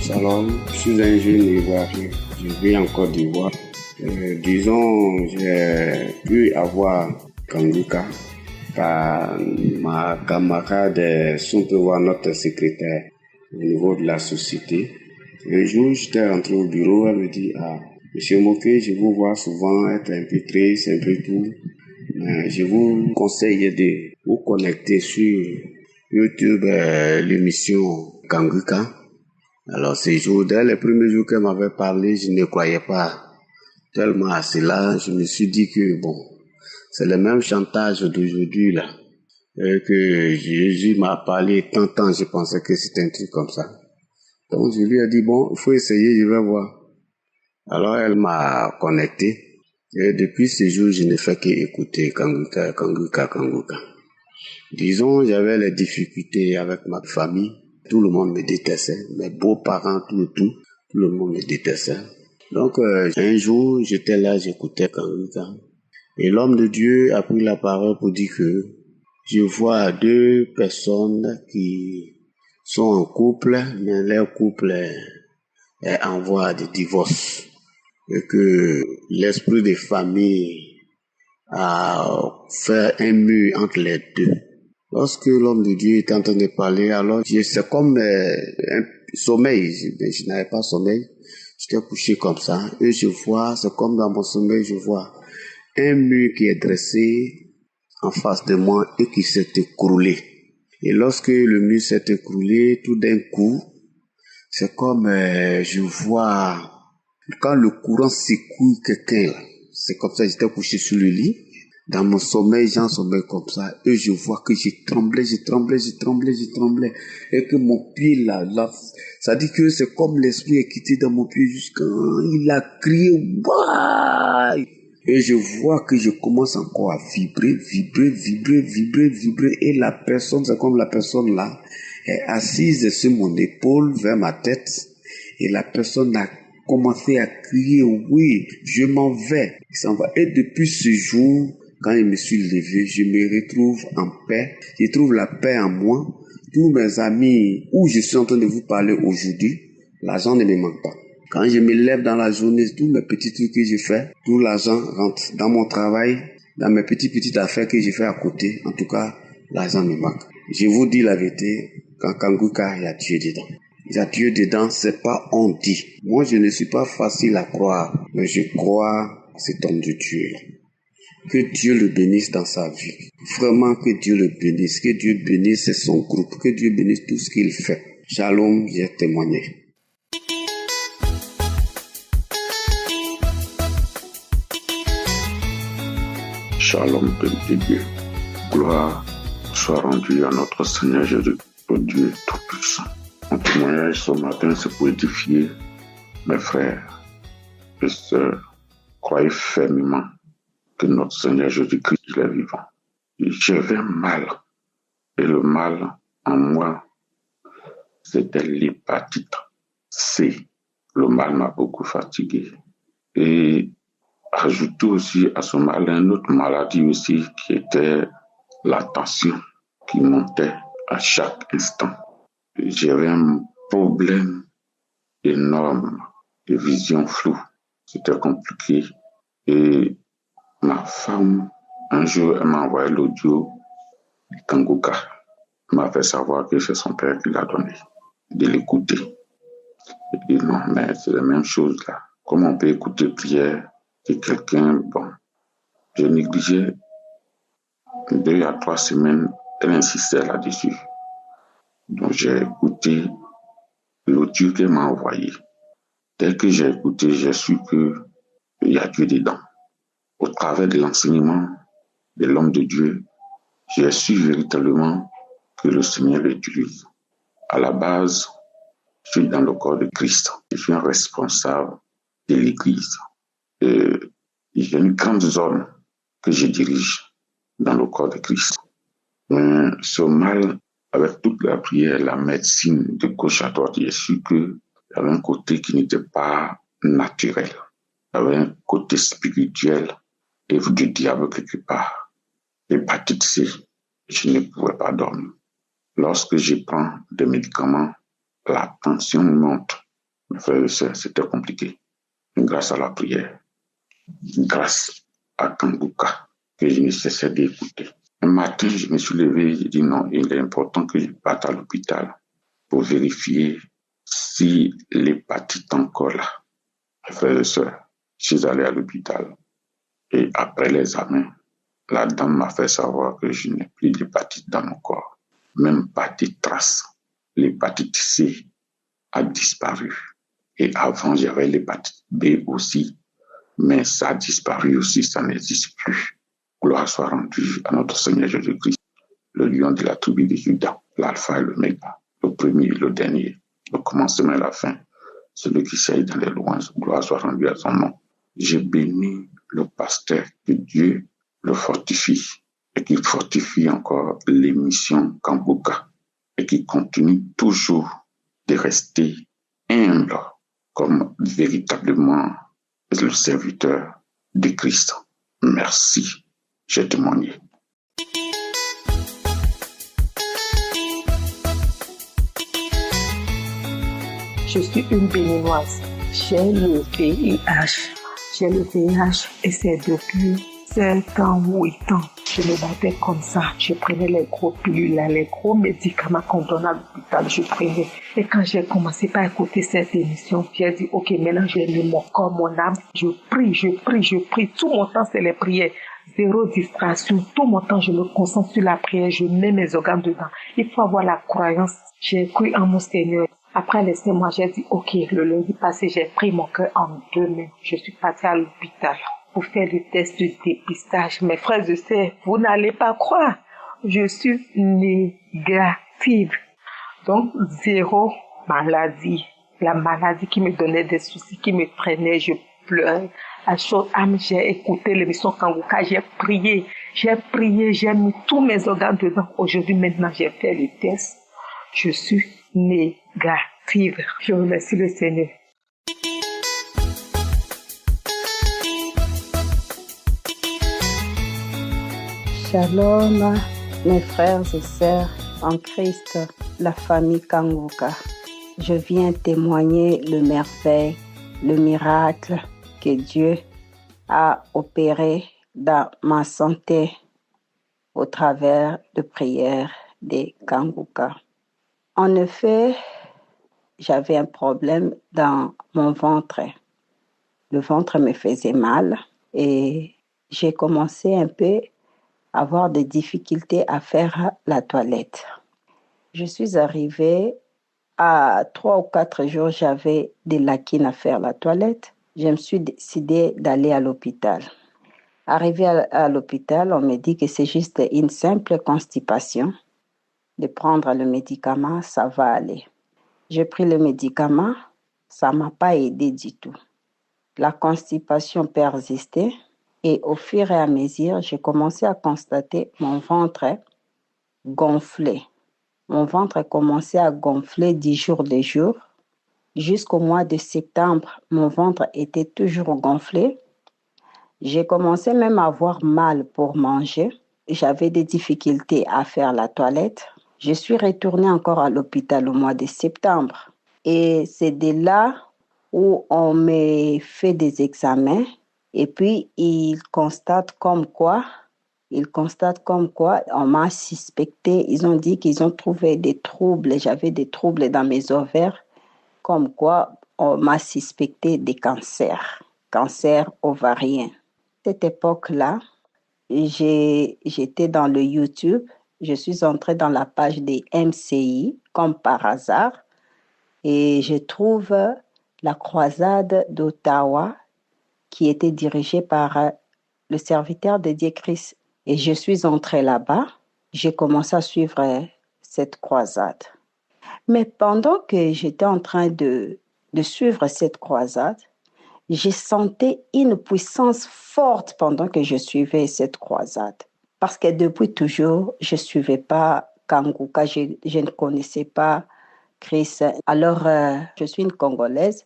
Shalom, je suis un jeune Ivoirien, je vis en Côte d'Ivoire. Disons, j'ai pu avoir Kanguka par ma camarade, si on peut voir notre secrétaire au niveau de la société. Un jour, j'étais rentré au bureau, elle me dit, Monsieur Moké, je vous vois souvent être un peu triste, un peu tout. Je vous conseille de vous connecter sur YouTube, l'émission Kanguka. Alors, dès les premiers jours qu'elle m'avait parlé, je ne croyais pas tellement à cela. Je me suis dit que, c'est le même chantage d'aujourd'hui, là. Et que Jésus m'a parlé tant, je pensais que c'était un truc comme ça. Donc, je lui ai dit, il faut essayer, je vais voir. Alors, elle m'a connecté. Et depuis ce jour, je ne fais qu'écouter Kanguka. Disons, j'avais les difficultés avec ma famille. Tout le monde me détestait. Mes beaux-parents, tout le monde me détestait. Donc, un jour, j'étais là, j'écoutais Kanguka. Et l'homme de Dieu a pris la parole pour dire que je vois deux personnes qui sont en couple, mais leur couple est en voie de divorce. Et que l'esprit de famille a fait un mur entre les deux. Lorsque l'homme de Dieu est en train de parler, alors c'est comme un sommeil. Je n'avais pas sommeil. J'étais couché comme ça. Et je vois, c'est comme dans mon sommeil, je vois un mur qui est dressé en face de moi et qui s'est écroulé. Et lorsque le mur s'est écroulé, tout d'un coup, c'est comme je vois quand le courant secoue quelqu'un là. C'est comme ça, j'étais couché sur le lit. Dans mon sommeil, j'en sommeil comme ça. Et je vois que je tremblais. Et que mon pied là, ça dit que c'est comme l'esprit est quitté dans mon pied jusqu'à il a crié. Waouh! Et je vois que je commence encore à vibrer. Et la personne, c'est comme la personne là, est assise sur mon épaule vers ma tête. Et la personne a commencé à crier, oui, je m'en vais. Il s'en va. Et depuis ce jour, quand je me suis levé, je me retrouve en paix. Je trouve la paix en moi. Tous mes amis, où je suis en train de vous parler aujourd'hui, l'argent ne me manque pas. Quand je me lève dans la journée, tous mes petits trucs que je fais, tout l'argent rentre dans mon travail, dans mes petites affaires que je fais à côté. En tout cas, l'argent me manque. Je vous dis la vérité, quand Kanguka, il y a Dieu dedans. Il y a Dieu dedans, c'est pas on dit. Moi, je ne suis pas facile à croire, mais je crois à cet homme de Dieu. Que Dieu le bénisse dans sa vie. Vraiment que Dieu le bénisse. Que Dieu bénisse son groupe. Que Dieu bénisse tout ce qu'il fait. Shalom, j'ai témoigné. Shalom, peuple de Dieu. Gloire soit rendue à notre Seigneur Jésus, le Dieu Tout-Puissant. Mon témoignage ce matin, c'est pour édifier mes frères et sœurs. Croyez fermement que notre Seigneur Jésus-Christ est vivant. J'avais mal. Et le mal en moi, c'était l'hépatite C. Le mal m'a beaucoup fatigué. Et ajouté aussi à ce mal une autre maladie aussi qui était la tension qui montait à chaque instant. J'avais un problème énorme de vision floue. C'était compliqué. Et ma femme, un jour, elle m'a envoyé l'audio de Kanguka. Elle m'a fait savoir que c'est son père qui l'a donné, de l'écouter. Je dis non, mais c'est la même chose là. Comment on peut écouter prière de quelqu'un, je négligeais 2 à 3 semaines, elle insistait là-dessus. Donc j'ai écouté l'audio qu'elle m'a envoyé. Dès que j'ai écouté, j'ai su qu'il y a Dieu dedans. Au travers de l'enseignement de l'homme de Dieu, j'ai su véritablement que le Seigneur l'utilise. À la base, je suis dans le corps de Christ. Je suis un responsable de l'Église. Et j'ai une grande zone que je dirige dans le corps de Christ. Mais ce mal, avec toute la prière, la médecine de gauche à droite, j'ai su qu'il y avait un côté qui n'était pas naturel. Il y avait un côté spirituel et du diable quelque part. L'hépatite C, je ne pouvais pas dormir. Lorsque je prends des médicaments, la tension monte. Mes frères et sœurs, c'était compliqué. Grâce à la prière, grâce à Kanguka, que je ne cessais d'écouter. Un matin, je me suis levé, j'ai dit non, il est important que je parte à l'hôpital pour vérifier si l'hépatite est encore là. Mes frères et sœurs, je suis allé à l'hôpital et après l'examen, la dame m'a fait savoir que je n'ai plus d'hépatite dans mon corps. Même pas de traces. L'hépatite C a disparu. Et avant, j'avais l'hépatite B aussi, mais ça a disparu aussi, ça n'existe plus. Gloire soit rendue à notre Seigneur Jésus-Christ, le lion de la tribu de Juda, l'alpha et l'oméga, le premier et le dernier, le commencement et la fin, celui qui sait dans les louanges. Gloire soit rendue à son nom. J'ai béni le pasteur, que Dieu le fortifie et qu'il fortifie encore l'émission Kanguka et qu'il continue toujours de rester humble comme véritablement le serviteur de Christ. Merci. J'ai témoigné. Je suis une béninoise. J'ai le VIH. J'ai le VIH et c'est depuis 7 ans ou 8 ans. Je me battais comme ça. Je prenais les gros pilules, les gros médicaments qu'on donne à l'hôpital. Je prenais. Et quand j'ai commencé par écouter cette émission, j'ai dit, ok, maintenant j'ai mis mon corps, mon âme. Je prie. Tout mon temps, c'est les prières. Zéro distraction. Tout mon temps, je me concentre sur la prière. Je mets mes organes dedans. Il faut avoir la croyance. J'ai cru en mon Seigneur. Après les 6 mois, j'ai dit, ok, le lundi passé, j'ai pris mon cœur en 2 mains. Je suis partie à l'hôpital pour faire le test de dépistage. Mes frères et sœurs, vous n'allez pas croire. Je suis négative. Donc, 0 maladie. La maladie qui me donnait des soucis, qui me traînait, je pleurais. À chaud âme, j'ai écouté l'émission Kanguka, j'ai prié, j'ai mis tous mes organes dedans. Aujourd'hui, maintenant, j'ai fait le test. Je suis négative. Je remercie le Seigneur. Shalom, mes frères et sœurs en Christ, la famille Kanguka. Je viens témoigner le merveille, le miracle que Dieu a opéré dans ma santé au travers de prières des Kanguka. En effet, j'avais un problème dans mon ventre. Le ventre me faisait mal et j'ai commencé un peu à avoir des difficultés à faire la toilette. Je suis arrivée à 3 ou 4 jours, j'avais des lacunes à faire la toilette. Je me suis décidée d'aller à l'hôpital. Arrivée à l'hôpital, on me dit que c'est juste une simple constipation. De prendre le médicament, ça va aller. J'ai pris le médicament, ça ne m'a pas aidé du tout. La constipation persistait et au fur et à mesure, j'ai commencé à constater mon ventre gonfler. Mon ventre commençait à gonfler 10 jours de jour. Jusqu'au mois de septembre, mon ventre était toujours gonflé. J'ai commencé même à avoir mal pour manger. J'avais des difficultés à faire la toilette. Je suis retournée encore à l'hôpital au mois de septembre. Et c'est de là où on me fait des examens. Et puis, ils constatent comme quoi on m'a suspecté. Ils ont dit qu'ils ont trouvé des troubles. J'avais des troubles dans mes ovaires. Comme quoi, on m'a suspecté des cancers ovariens. À cette époque-là, j'étais dans le YouTube. Je suis entrée dans la page des MCI, comme par hasard, et je trouve la croisade d'Ottawa qui était dirigée par le serviteur de Dieu Christ. Et je suis entrée là-bas, j'ai commencé à suivre cette croisade. Mais pendant que j'étais en train de suivre cette croisade, j'ai senti une puissance forte pendant que je suivais cette croisade. Parce que depuis toujours, je ne suivais pas Kanguka, je ne connaissais pas Christ. Alors, je suis une Congolaise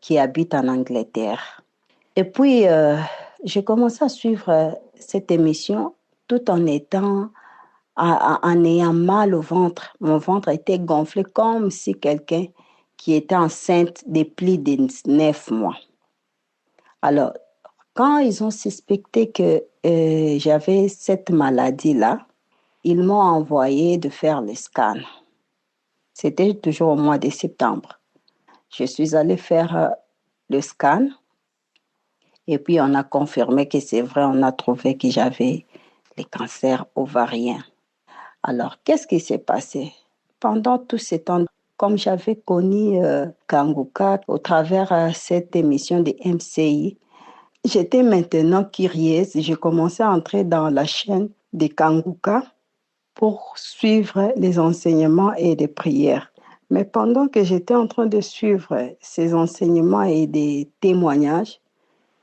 qui habite en Angleterre. Et puis, j'ai commencé à suivre cette émission tout en ayant mal au ventre. Mon ventre était gonflé comme si quelqu'un qui était enceinte depuis 9 mois. Alors, quand ils ont suspecté que j'avais cette maladie-là, ils m'ont envoyé de faire les scans. C'était toujours au mois de septembre. Je suis allée faire le scan et puis on a confirmé que c'est vrai, on a trouvé que j'avais les cancers ovariens. Alors, qu'est-ce qui s'est passé? Pendant tout ce temps, comme j'avais connu Kanguka au travers cette émission de MCI, j'étais maintenant curieuse. J'ai commencé à entrer dans la chaîne de Kanguka pour suivre les enseignements et les prières. Mais pendant que j'étais en train de suivre ces enseignements et des témoignages,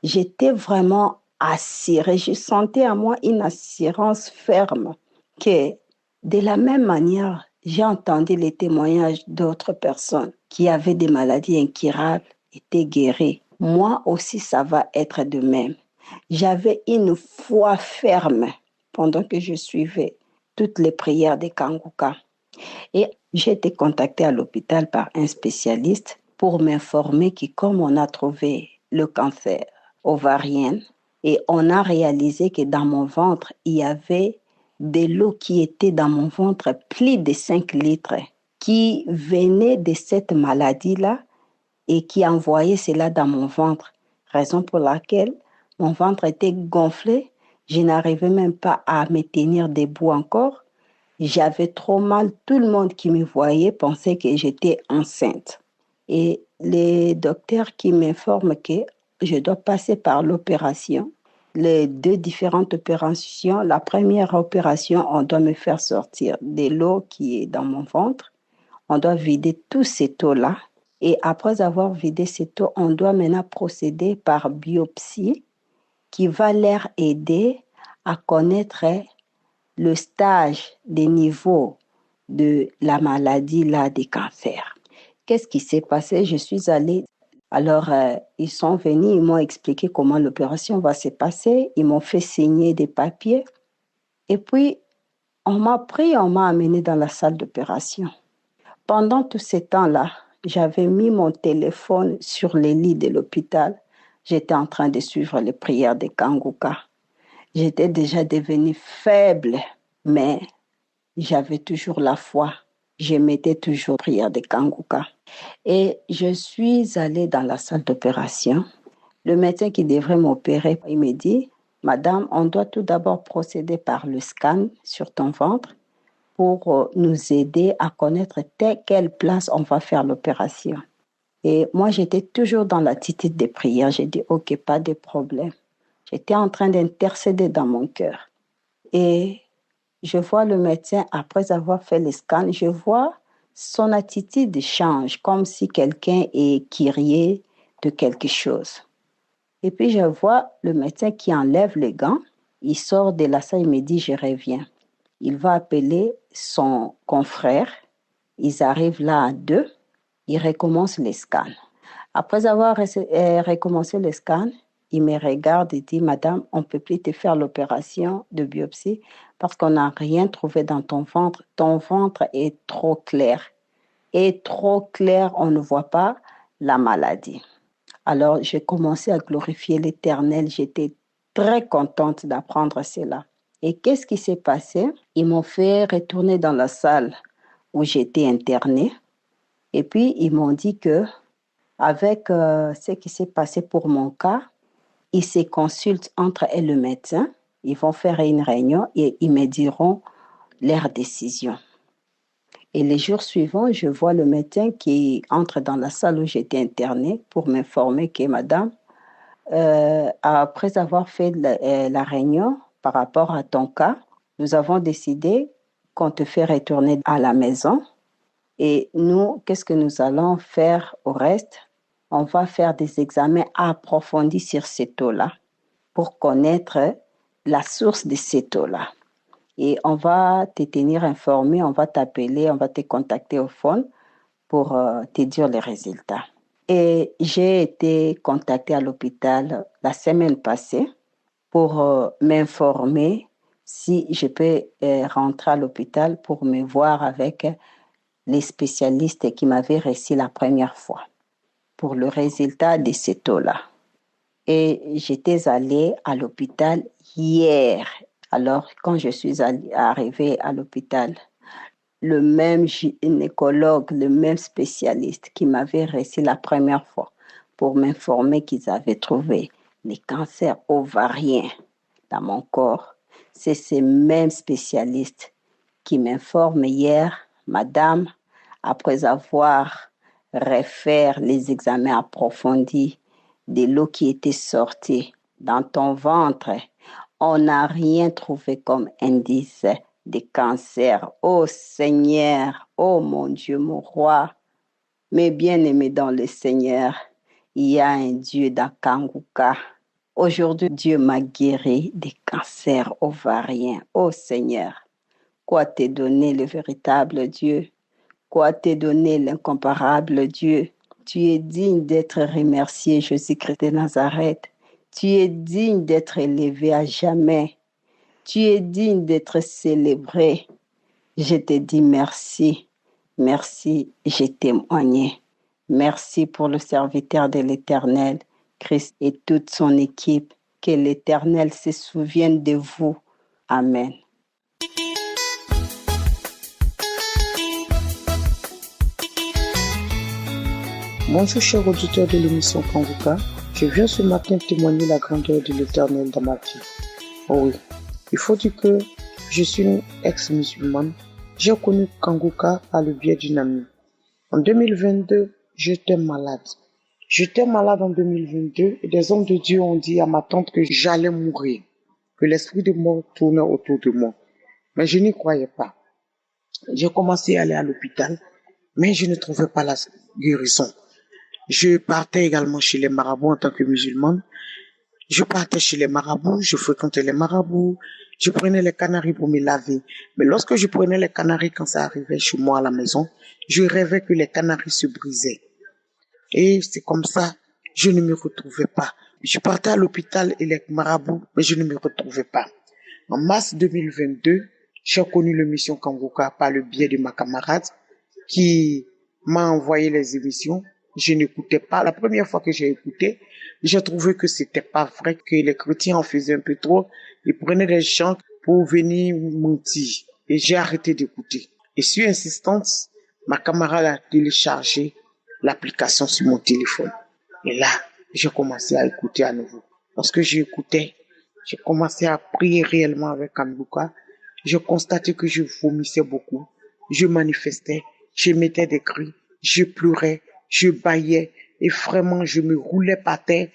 j'étais vraiment assurée. Je sentais à moi une assurance ferme que de la même manière, j'ai entendu les témoignages d'autres personnes qui avaient des maladies incurables, étaient guéries. Moi aussi, ça va être de même. J'avais une foi ferme pendant que je suivais toutes les prières des Kanguka. Et j'ai été contactée à l'hôpital par un spécialiste pour m'informer que comme on a trouvé le cancer ovarien et on a réalisé que dans mon ventre, il y avait de l'eau qui était dans mon ventre, plus de 5 litres, qui venait de cette maladie-là et qui envoyait cela dans mon ventre. Raison pour laquelle mon ventre était gonflé, je n'arrivais même pas à me tenir debout encore. J'avais trop mal. Tout le monde qui me voyait pensait que j'étais enceinte. Et les docteurs qui m'informent que je dois passer par l'opération, les 2 différentes opérations. La première opération, on doit me faire sortir de l'eau qui est dans mon ventre. On doit vider tout cette eau-là. Et après avoir vidé cette eau, on doit maintenant procéder par biopsie qui va leur aider à connaître le stage des niveaux de la maladie là des cancers. Qu'est-ce qui s'est passé? Je suis allée. Alors, ils sont venus, ils m'ont expliqué comment l'opération va se passer. Ils m'ont fait signer des papiers. Et puis, on m'a amené dans la salle d'opération. Pendant tout ce temps-là, j'avais mis mon téléphone sur les lits de l'hôpital. J'étais en train de suivre les prières de Kanguka. J'étais déjà devenue faible, mais j'avais toujours la foi. Je mettais toujours prière de Kanguka. Et je suis allée dans la salle d'opération. Le médecin qui devrait m'opérer, il me dit, « Madame, on doit tout d'abord procéder par le scan sur ton ventre pour nous aider à connaître quelle place on va faire l'opération. » Et moi, j'étais toujours dans l'attitude de prière. J'ai dit, « Ok, pas de problème. » J'étais en train d'intercéder dans mon cœur. Et je vois le médecin, après avoir fait le scan, je vois son attitude change, comme si quelqu'un est curieux de quelque chose. Et puis je vois le médecin qui enlève les gants, il sort de la salle, il me dit, je reviens. Il va appeler son confrère, ils arrivent là à 2, ils recommencent les scans. Après avoir recommencé le scan, il me regarde et dit, « Madame, on ne peut plus te faire l'opération de biopsie parce qu'on n'a rien trouvé dans ton ventre. Ton ventre est trop clair. Et trop clair, on ne voit pas la maladie. » Alors, j'ai commencé à glorifier l'Éternel. J'étais très contente d'apprendre cela. Et qu'est-ce qui s'est passé? Ils m'ont fait retourner dans la salle où j'étais internée. Et puis, ils m'ont dit que avec ce qui s'est passé pour mon cas, ils se consultent entre eux et le médecin. Ils vont faire une réunion et ils me diront leur décision. Et les jours suivants, je vois le médecin qui entre dans la salle où j'étais internée pour m'informer que madame, après avoir fait la réunion par rapport à ton cas, nous avons décidé qu'on te fait retourner à la maison. Et nous, qu'est-ce que nous allons faire au reste? On va faire des examens approfondis sur cette eau-là pour connaître la source de cette eau-là. Et on va te tenir informé, on va t'appeler, on va te contacter au phone pour te dire les résultats. Et j'ai été contactée à l'hôpital la semaine passée pour m'informer si je peux rentrer à l'hôpital pour me voir avec les spécialistes qui m'avaient reçu la première fois pour le résultat de ce taux-là. Et j'étais allée à l'hôpital hier. Alors, quand je suis arrivée à l'hôpital, le même gynécologue, le même spécialiste qui m'avait reçu la première fois pour m'informer qu'ils avaient trouvé les cancers ovariens dans mon corps, c'est ces mêmes spécialistes qui m'informent hier, madame, après avoir refait les examens approfondis de l'eau qui était sortie dans ton ventre, on n'a rien trouvé comme indice de cancer. Oh Seigneur, oh mon Dieu, mon roi, mes bien-aimés dans le Seigneur, il y a un Dieu dans Kanguka. Aujourd'hui, Dieu m'a guéri des cancers ovariens. Oh Seigneur, quoi t'est donné le véritable Dieu? Quoi t'est donné l'incomparable Dieu? Tu es digne d'être remercié, Jésus-Christ de Nazareth. Tu es digne d'être élevé à jamais. Tu es digne d'être célébré. Je te dis merci. Merci, j'ai témoigné. Merci pour le serviteur de l'Éternel, Christ et toute son équipe. Que l'Éternel se souvienne de vous. Amen. Bonjour chers auditeurs de l'émission Kanguka. Je viens ce matin témoigner la grandeur de l'Éternel dans ma vie. Oh oui, il faut dire que je suis une ex-musulmane. J'ai connu Kanguka par le biais d'une amie. En 2022, j'étais malade. J'étais malade en 2022 et des hommes de Dieu ont dit à ma tante que j'allais mourir, que l'esprit de mort tournait autour de moi. Mais je n'y croyais pas. J'ai commencé à aller à l'hôpital, mais je ne trouvais pas la guérison. Je partais également chez les marabouts en tant que musulmane. Je partais chez les marabouts, je fréquentais les marabouts, je prenais les canaris pour me laver. Mais lorsque je prenais les canaris quand ça arrivait chez moi à la maison, je rêvais que les canaris se brisaient. Et c'est comme ça, je ne me retrouvais pas. Je partais à l'hôpital et les marabouts, mais je ne me retrouvais pas. En mars 2022, j'ai connu l'émission Kanguka par le biais de ma camarade qui m'a envoyé les émissions. Je n'écoutais pas. La première fois que j'ai écouté, j'ai trouvé que c'était pas vrai, que les chrétiens en faisaient un peu trop. Ils prenaient des gens pour venir mentir. Et j'ai arrêté d'écouter. Et sur insistance, ma camarade a téléchargé l'application sur mon téléphone. Et là, j'ai commencé à écouter à nouveau. Lorsque j'écoutais, j'ai commencé à prier réellement avec Kanguka. J'ai constaté que je vomissais beaucoup. Je manifestais, je mettais des cris, je pleurais, je bâillais et vraiment je me roulais par terre.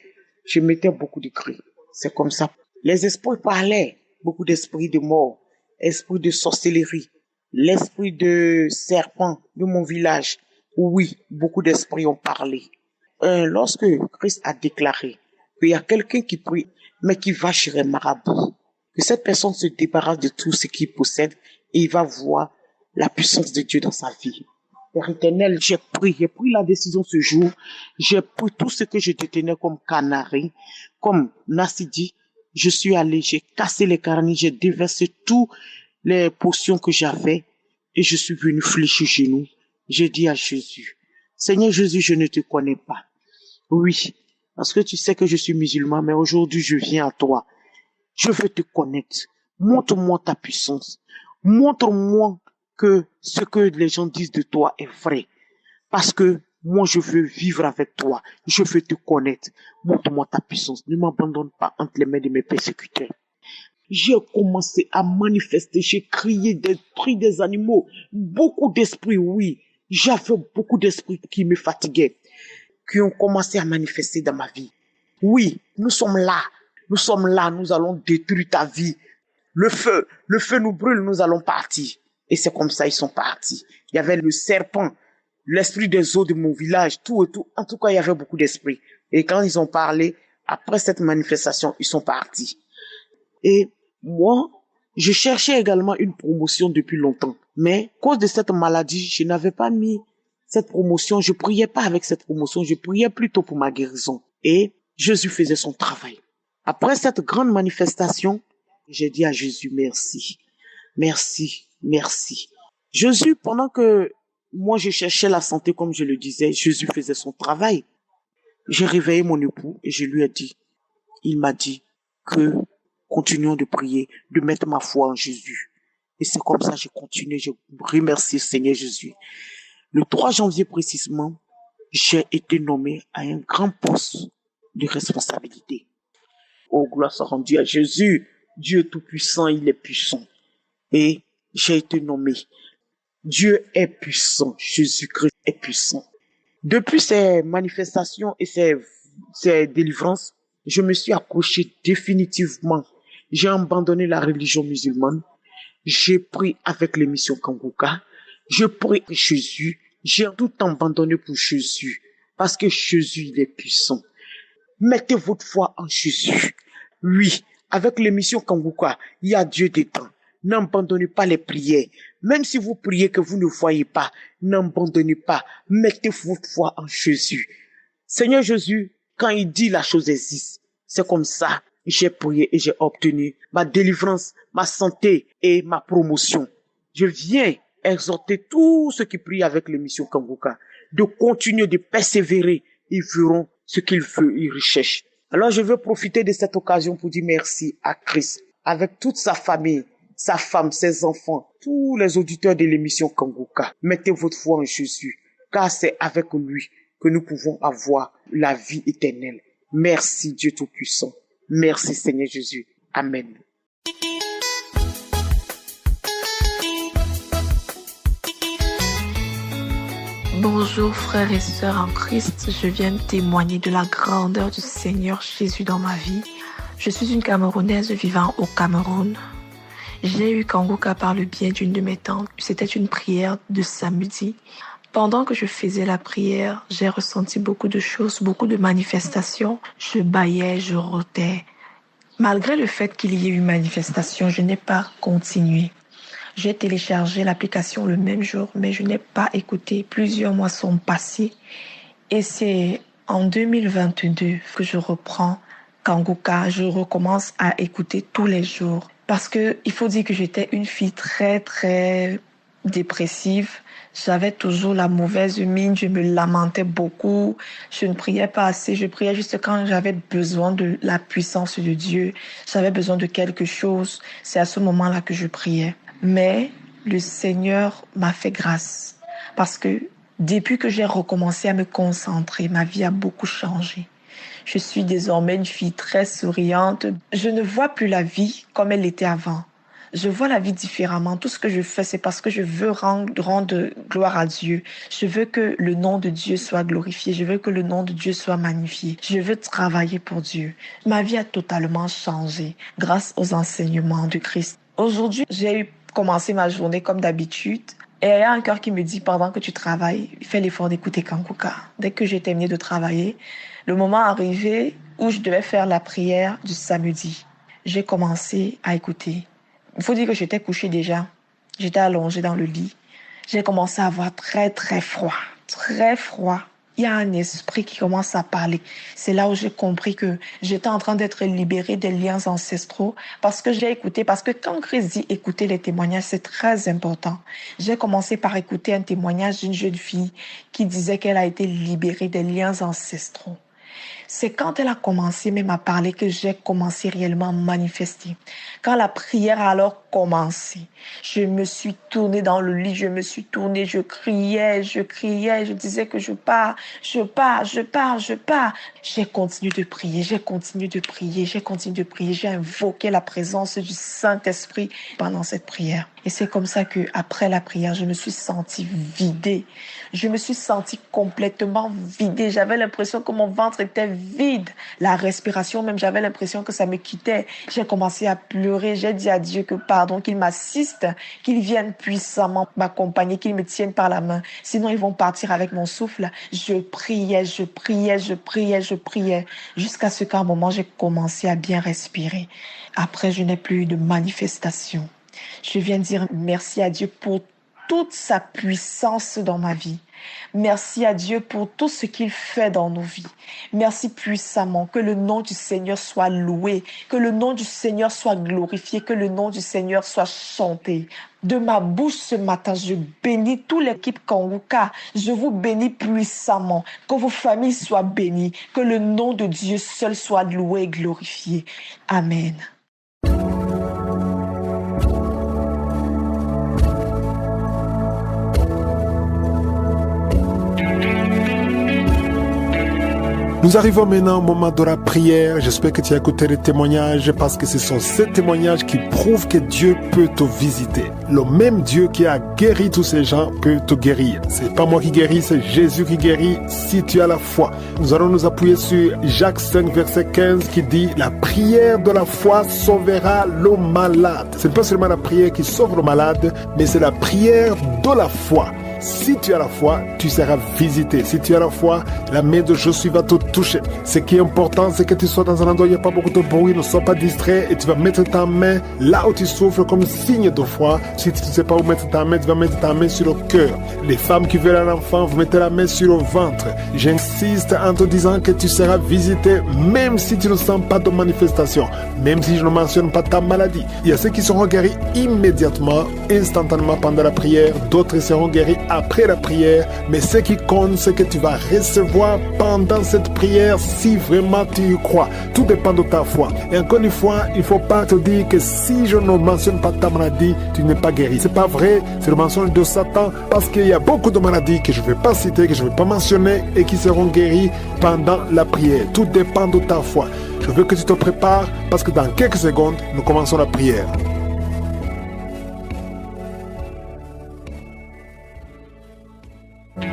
Je mettais beaucoup de cris. C'est comme ça. Les esprits parlaient, beaucoup d'esprits de mort, esprits de sorcellerie, l'esprit de serpent de mon village. Oui, beaucoup d'esprits ont parlé. Lorsque Christ a déclaré qu'il y a quelqu'un qui prie, mais qui va chez les marabouts, que cette personne se débarrasse de tout ce qu'il possède et il va voir la puissance de Dieu dans sa vie. Père éternel, j'ai pris la décision ce jour, j'ai pris tout ce que je détenais comme canari, comme Nassidi, je suis allé, j'ai cassé les carnis, j'ai déversé toutes les potions que j'avais et je suis venu fléchir chez nous. J'ai dit à Jésus, Seigneur Jésus, je ne te connais pas. Oui, parce que tu sais que je suis musulman, mais aujourd'hui je viens à toi. Je veux te connaître. Montre-moi ta puissance. Montre-moi que ce que les gens disent de toi est vrai. Parce que moi, je veux vivre avec toi. Je veux te connaître. Montre-moi ta puissance. Ne m'abandonne pas entre les mains de mes persécuteurs. J'ai commencé à manifester. J'ai crié des cris des animaux. Beaucoup d'esprits, oui. J'avais beaucoup d'esprits qui me fatiguaient, qui ont commencé à manifester dans ma vie. Oui, nous sommes là. Nous sommes là. Nous allons détruire ta vie. Le feu nous brûle. Nous allons partir. Et c'est comme ça, ils sont partis. Il y avait le serpent, l'esprit des eaux de mon village, tout et tout. En tout cas, il y avait beaucoup d'esprits. Et quand ils ont parlé, après cette manifestation, ils sont partis. Et moi, je cherchais également une promotion depuis longtemps. Mais à cause de cette maladie, je n'avais pas mis cette promotion. Je priais pas avec cette promotion. Je priais plutôt pour ma guérison. Et Jésus faisait son travail. Après cette grande manifestation, j'ai dit à Jésus, merci. Merci, merci. Jésus, pendant que Moi, je cherchais la santé, comme je le disais. Jésus faisait son travail. J'ai réveillé mon époux et je lui ai dit, il m'a dit que continuons de prier, de mettre ma foi en Jésus. Et c'est comme ça que j'ai continué. Je remercie Seigneur Jésus. Le 3 janvier précisément, j'ai été nommé à un grand poste de responsabilité. Oh, gloire soit rendue à Jésus. Dieu Tout-Puissant, il est puissant. Et j'ai été nommé. Dieu est puissant. Jésus-Christ est puissant. Depuis ces manifestations et ces délivrances, je me suis accroché définitivement. J'ai abandonné la religion musulmane. J'ai pris avec l'émission Kanguka. Je prie Jésus. J'ai tout abandonné pour Jésus. Parce que Jésus, il est puissant. Mettez votre foi en Jésus. Oui, avec l'émission Kanguka, il y a Dieu dedans. N'abandonnez pas les prières. Même si vous priez que vous ne voyez pas, n'abandonnez pas. Mettez votre foi en Jésus. Seigneur Jésus, quand il dit la chose existe, c'est comme ça. J'ai prié et j'ai obtenu ma délivrance, ma santé et ma promotion. Je viens exhorter tous ceux qui prient avec l'émission Kanguka de continuer de persévérer. Ils feront ce qu'ils veulent, ils recherchent. Alors je veux profiter de cette occasion pour dire merci à Christ, avec toute sa famille, sa femme, ses enfants, tous les auditeurs de l'émission Kanguka. Mettez votre foi en Jésus, car c'est avec lui que nous pouvons avoir la vie éternelle. Merci Dieu Tout-Puissant. Merci Seigneur Jésus. Amen. Bonjour frères et sœurs en Christ, je viens témoigner de la grandeur du Seigneur Jésus dans ma vie. Je suis une Camerounaise vivant au Cameroun. J'ai eu Kanguka par le biais d'une de mes tantes. C'était une prière de samedi. Pendant que je faisais la prière, j'ai ressenti beaucoup de choses, beaucoup de manifestations. Je bâillais, je rotais. Malgré le fait qu'il y ait eu manifestation, je n'ai pas continué. J'ai téléchargé l'application le même jour, mais je n'ai pas écouté. Plusieurs mois sont passés et c'est en 2022 que je reprends Kanguka. Je recommence à écouter tous les jours parce que il faut dire que j'étais une fille très, très dépressive. J'avais toujours la mauvaise mine, je me lamentais beaucoup, je ne priais pas assez, je priais juste quand j'avais besoin de la puissance de Dieu, j'avais besoin de quelque chose, c'est à ce moment-là que je priais. Mais le Seigneur m'a fait grâce parce que depuis que j'ai recommencé à me concentrer, ma vie a beaucoup changé. Je suis désormais une fille très souriante. Je ne vois plus la vie comme elle était avant. Je vois la vie différemment. Tout ce que je fais, c'est parce que je veux rendre gloire à Dieu. Je veux que le nom de Dieu soit glorifié. Je veux que le nom de Dieu soit magnifié. Je veux travailler pour Dieu. Ma vie a totalement changé grâce aux enseignements de Christ. Aujourd'hui, j'ai commencé ma journée comme d'habitude. Et il y a un cœur qui me dit, pendant que tu travailles, fais l'effort d'écouter Kanguka. Dès que j'ai terminé de travailler, le moment arrivé où je devais faire la prière du samedi, j'ai commencé à écouter. Il faut dire que j'étais couchée déjà. J'étais allongée dans le lit. J'ai commencé à avoir très, très froid. Très froid. Il y a un esprit qui commence à parler. C'est là où j'ai compris que j'étais en train d'être libérée des liens ancestraux parce que j'ai écouté. Parce que quand Christ dit écouter les témoignages, c'est très important. J'ai commencé par écouter un témoignage d'une jeune fille qui disait qu'elle a été libérée des liens ancestraux. C'est quand elle a commencé même à parler que j'ai commencé réellement à manifester. Quand la prière a alors commencé, je me suis tournée dans le lit, je me suis tournée, je criais, je disais que je pars. J'ai continué de prier, j'ai invoqué la présence du Saint-Esprit pendant cette prière. Et c'est comme ça que après la prière, je me suis sentie vidée. Je me suis sentie complètement vidée. J'avais l'impression que mon ventre était vide. La respiration même, j'avais l'impression que ça me quittait. J'ai commencé à pleurer. J'ai dit à Dieu que pardon, qu'il m'assiste, qu'il vienne puissamment m'accompagner, qu'il me tienne par la main. Sinon, ils vont partir avec mon souffle. Je priais. Jusqu'à ce qu'à un moment, j'ai commencé à bien respirer. Après, je n'ai plus eu de manifestation. Je viens dire merci à Dieu pour toute sa puissance dans ma vie. Merci à Dieu pour tout ce qu'il fait dans nos vies. Merci puissamment. Que le nom du Seigneur soit loué, que le nom du Seigneur soit glorifié, que le nom du Seigneur soit chanté. De ma bouche ce matin, je bénis toute l'équipe Kanguka. Je vous bénis puissamment. Que vos familles soient bénies. Que le nom de Dieu seul soit loué et glorifié. Amen. Nous arrivons maintenant au moment de la prière. J'espère que tu as écouté les témoignages parce que ce sont ces témoignages qui prouvent que Dieu peut te visiter. Le même Dieu qui a guéri tous ces gens peut te guérir. C'est pas moi qui guéris, c'est Jésus qui guérit si tu as la foi. Nous allons nous appuyer sur Jacques 5 verset 15 qui dit « La prière de la foi sauvera le malade ». Ce n'est pas seulement la prière qui sauve le malade, mais c'est la prière de la foi. Si tu as la foi, tu seras visité. Si tu as la foi, la main de Jésus va te toucher. Ce qui est important, c'est que tu sois dans un endroit où il n'y a pas beaucoup de bruit, ne sois pas distrait et tu vas mettre ta main là où tu souffres comme signe de foi. Si tu ne sais pas où mettre ta main, tu vas mettre ta main sur le cœur. Les femmes qui veulent un enfant, vous mettez la main sur le ventre. J'insiste en te disant que tu seras visité même si tu ne sens pas de manifestation, même si je ne mentionne pas ta maladie. Il y a ceux qui seront guéris immédiatement, instantanément pendant la prière, d'autres seront guéris après la prière, mais ce qui compte, c'est que tu vas recevoir pendant cette prière si vraiment tu y crois. Tout dépend de ta foi. Et encore une fois, il ne faut pas te dire que si je ne mentionne pas ta maladie, tu n'es pas guéri. C'est pas vrai, c'est le mensonge de Satan, parce qu'il y a beaucoup de maladies que je ne vais pas citer, que je ne vais pas mentionner et qui seront guéries pendant la prière. Tout dépend de ta foi. Je veux que tu te prépares parce que dans quelques secondes, nous commençons la prière.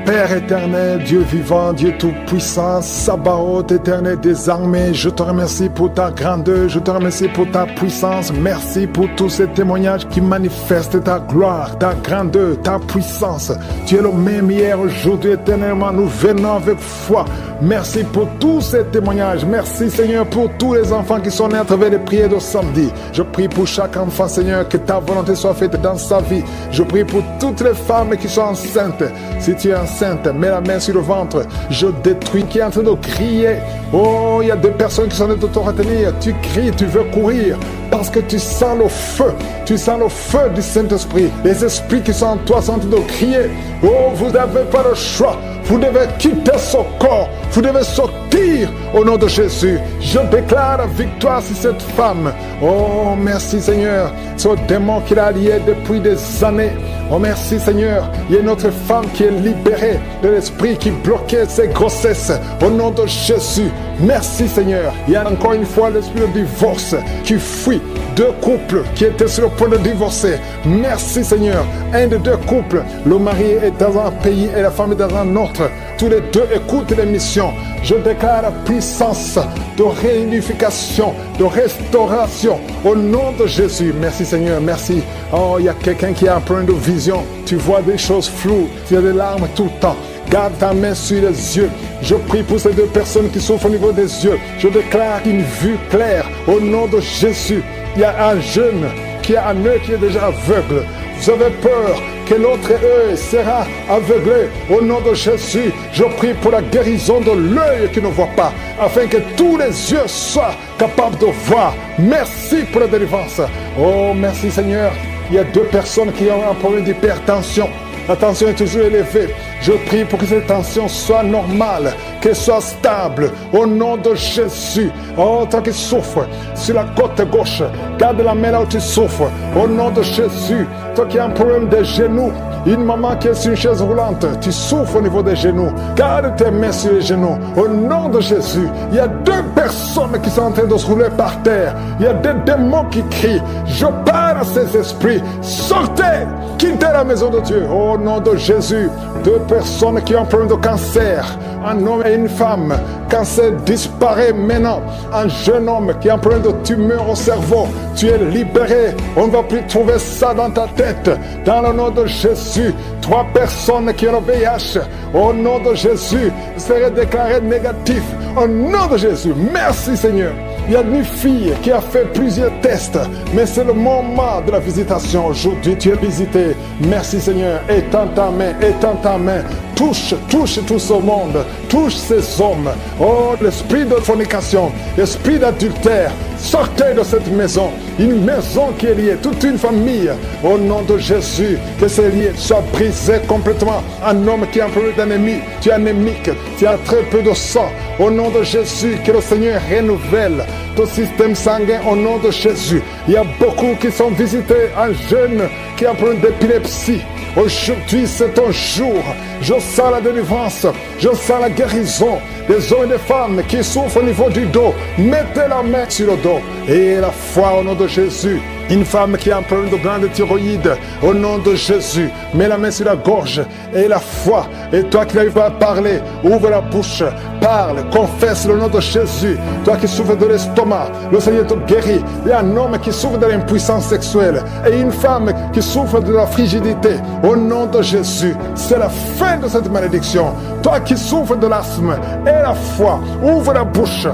Père éternel, Dieu vivant, Dieu tout-puissant, Sabaoth éternel des armées, je te remercie pour ta grandeur, je te remercie pour ta puissance, merci pour tous ces témoignages qui manifestent ta gloire, ta grandeur, ta puissance. Tu es le même hier, aujourd'hui, éternellement, nous venons avec foi. Merci pour tous ces témoignages, merci Seigneur pour tous les enfants qui sont nés à travers les prières de samedi. Je prie pour chaque enfant Seigneur, que ta volonté soit faite dans sa vie. Je prie pour toutes les femmes qui sont enceintes. Si tu es enceinte, mets la main sur le ventre. Je détruis qui est en train de crier. Oh, il y a des personnes qui sont en train de te retenir. Tu cries, tu veux courir parce que tu sens le feu. Tu sens le feu du Saint-Esprit. Les esprits qui sont en toi sont en train de crier. Oh, vous n'avez pas le choix. Vous devez quitter ce corps. Vous devez sortir au nom de Jésus. Je déclare la victoire sur cette femme. Oh, merci Seigneur. Ce démon qu'il a lié depuis des années. Oh, merci Seigneur. Il y a une autre femme qui est libérée de l'esprit qui bloquait ses grossesses. Au nom de Jésus. Merci Seigneur. Il y a encore une fois l'esprit de divorce qui fuit. Deux couples qui étaient sur le point de divorcer. Merci Seigneur. Un des deux couples, le mari est dans un pays et la femme est dans un autre. Tous les deux écoutent l'émission. Je déclare la puissance de réunification, de restauration au nom de Jésus. Merci Seigneur, merci. Oh, il y a quelqu'un qui a un problème de vision. Tu vois des choses floues, tu as des larmes tout le temps. Garde ta main sur les yeux. Je prie pour ces deux personnes qui souffrent au niveau des yeux. Je déclare une vue claire au nom de Jésus. Il y a un jeune qui a un œil qui est déjà aveugle. Vous avez peur que l'autre œil sera aveuglé. Au nom de Jésus, je prie pour la guérison de l'œil qui ne voit pas, afin que tous les yeux soient capables de voir. Merci pour la délivrance. Oh, merci Seigneur. Il y a deux personnes qui ont un problème d'hypertension. La tension est toujours élevée. Je prie pour que cette tension soit normale, qu'elle soit stable. Au nom de Jésus. Oh, toi qui souffres sur la côte gauche, garde la main là où tu souffres. Au nom de Jésus. Toi qui as un problème de genoux, une maman qui est sur une chaise roulante, tu souffres au niveau des genoux. Garde tes mains sur les genoux. Au nom de Jésus. Il y a deux personnes qui sont en train de se rouler par terre. Il y a des démons qui crient. Je parle à ces esprits. Sortez! Quittez la maison de Dieu. Au nom de Jésus. Deux personnes qui ont un problème de cancer. Un homme et une femme. Cancer disparaît maintenant. Un jeune homme qui a un problème de tumeur au cerveau. Tu es libéré. On ne va plus trouver ça dans ta tête. Dans le nom de Jésus. Trois personnes qui ont le VIH. Au nom de Jésus. Seraient déclarées négatives. Au nom de Jésus. Merci Seigneur. Il y a une fille qui a fait plusieurs tests, mais c'est le moment de la visitation. Aujourd'hui, tu es visité. Merci Seigneur. Étends ta main. Touche tout ce monde. Touche ces hommes. Oh, l'esprit de fornication, l'esprit d'adultère, sortez de cette maison. Une maison qui est liée, toute une famille. Au nom de Jésus, que ces liens soient brisés complètement. Un homme qui est employé d'ennemi, tu es anémique, tu as très peu de sang. Au nom de Jésus, que le Seigneur renouvelle ton système sanguin au nom de Jésus. Il y a beaucoup qui sont visités, un jeune qui a un problème d'épilepsie. Aujourd'hui, c'est ton jour. Je sens la délivrance, je sens la guérison des hommes et des femmes qui souffrent au niveau du dos. Mettez la main sur le dos et la foi au nom de Jésus. Une femme qui a un problème de glande thyroïde, au nom de Jésus, mets la main sur la gorge et la foi. Et toi qui n'arrives pas à parler, ouvre la bouche, parle, confesse le nom de Jésus. Toi qui souffres de l'estomac, le Seigneur te guérit. Il y a un homme qui souffre de l'impuissance sexuelle et une femme qui souffre de la frigidité. Au nom de Jésus, c'est la fin de cette malédiction. Toi qui souffres de l'asthme et la foi, ouvre la bouche,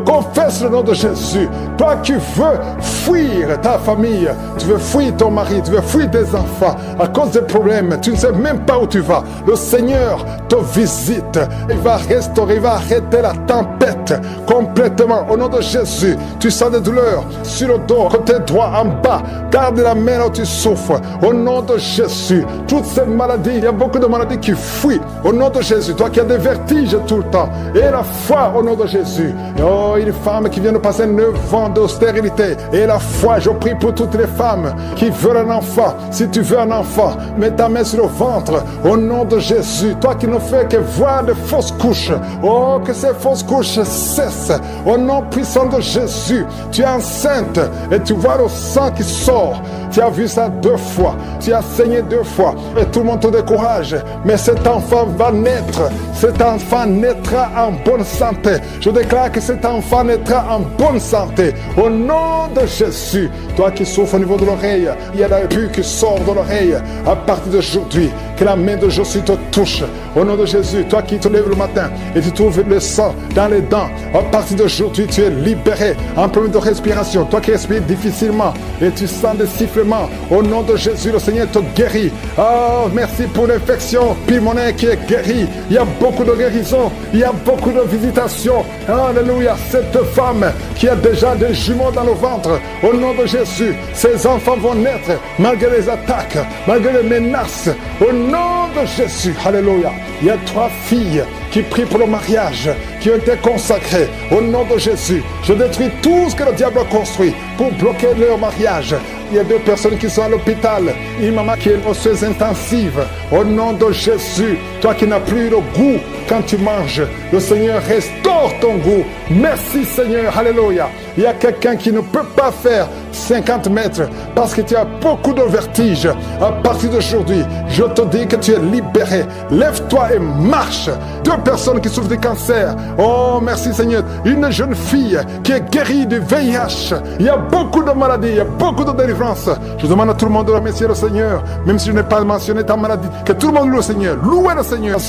confesse le nom de Jésus. Toi qui veux fuir ta famille, tu veux fuir ton mari, tu veux fuir tes enfants à cause des problèmes, tu ne sais même pas où tu vas. Le Seigneur te visite, il va restaurer, il va arrêter la tempête complètement. Au nom de Jésus, tu sens des douleurs sur le dos, côté droit, en bas, garde la main là où tu souffres. Au nom de Jésus, toutes ces maladies, il y a beaucoup de maladies qui fuient. Au nom de Jésus, toi qui as des vertiges tout le temps, et la foi au nom de Jésus. Oh, une femme qui vient de passer 9 ans de stérilité, et la foi, je prie pour toutes les femmes qui veulent un enfant. Si tu veux un enfant, mets ta main sur le ventre au nom de Jésus. Toi qui ne fais que voir de fausses couches, oh, que ces fausses couches cessent au nom puissant de Jésus. Tu es enceinte et tu vois le sang qui sort. Tu as vu ça 2 fois, tu as saigné 2 fois et tout le monde te décourage, mais cet enfant va naître. Cet enfant naîtra en bonne santé. Je déclare que cet enfant naîtra en bonne santé au nom de Jésus. Toi qui souffres au niveau de l'oreille, il y a la pus qui sort de l'oreille. À partir d'aujourd'hui, que la main de Jésus te touche au nom de Jésus. Toi qui te lèves le matin et tu trouves le sang dans les dents, à partir d'aujourd'hui tu es libéré. Un problème de respiration, toi qui respires difficilement et tu sens des sifflements, au nom de Jésus, le Seigneur te guérit. Oh, merci pour l'infection pulmonaire qui est guérie. Il y a beaucoup de guérison, il y a beaucoup de visitations. Alléluia. Cette femme qui a déjà des jumeaux dans le ventre, au nom de Jésus, ses enfants vont naître malgré les attaques, malgré les menaces, au nom de Jésus. Alléluia. Il y a 3 filles qui prient pour le mariage, qui ont été consacrées au nom de Jésus. Je détruis tout ce que le diable a construit pour bloquer leur mariage. Il y a 2 personnes qui sont à l'hôpital. Une maman qui est osseuse intensive. Au nom de Jésus, toi qui n'as plus le goût quand tu manges, le Seigneur restaure ton goût. Merci Seigneur, alléluia. Il y a quelqu'un qui ne peut pas faire 50 mètres parce que tu as beaucoup de vertige. À partir d'aujourd'hui, je te dis que tu es libéré. Lève-toi et marche. 2 personnes qui souffrent de cancer. Oh, merci Seigneur. Une jeune fille qui est guérie du VIH. Il y a beaucoup de maladies, il y a beaucoup de délivrance. Je demande à tout le monde de remercier le Seigneur, même si je n'ai pas mentionné ta maladie. Que tout le monde loue le Seigneur. Louez le Seigneur.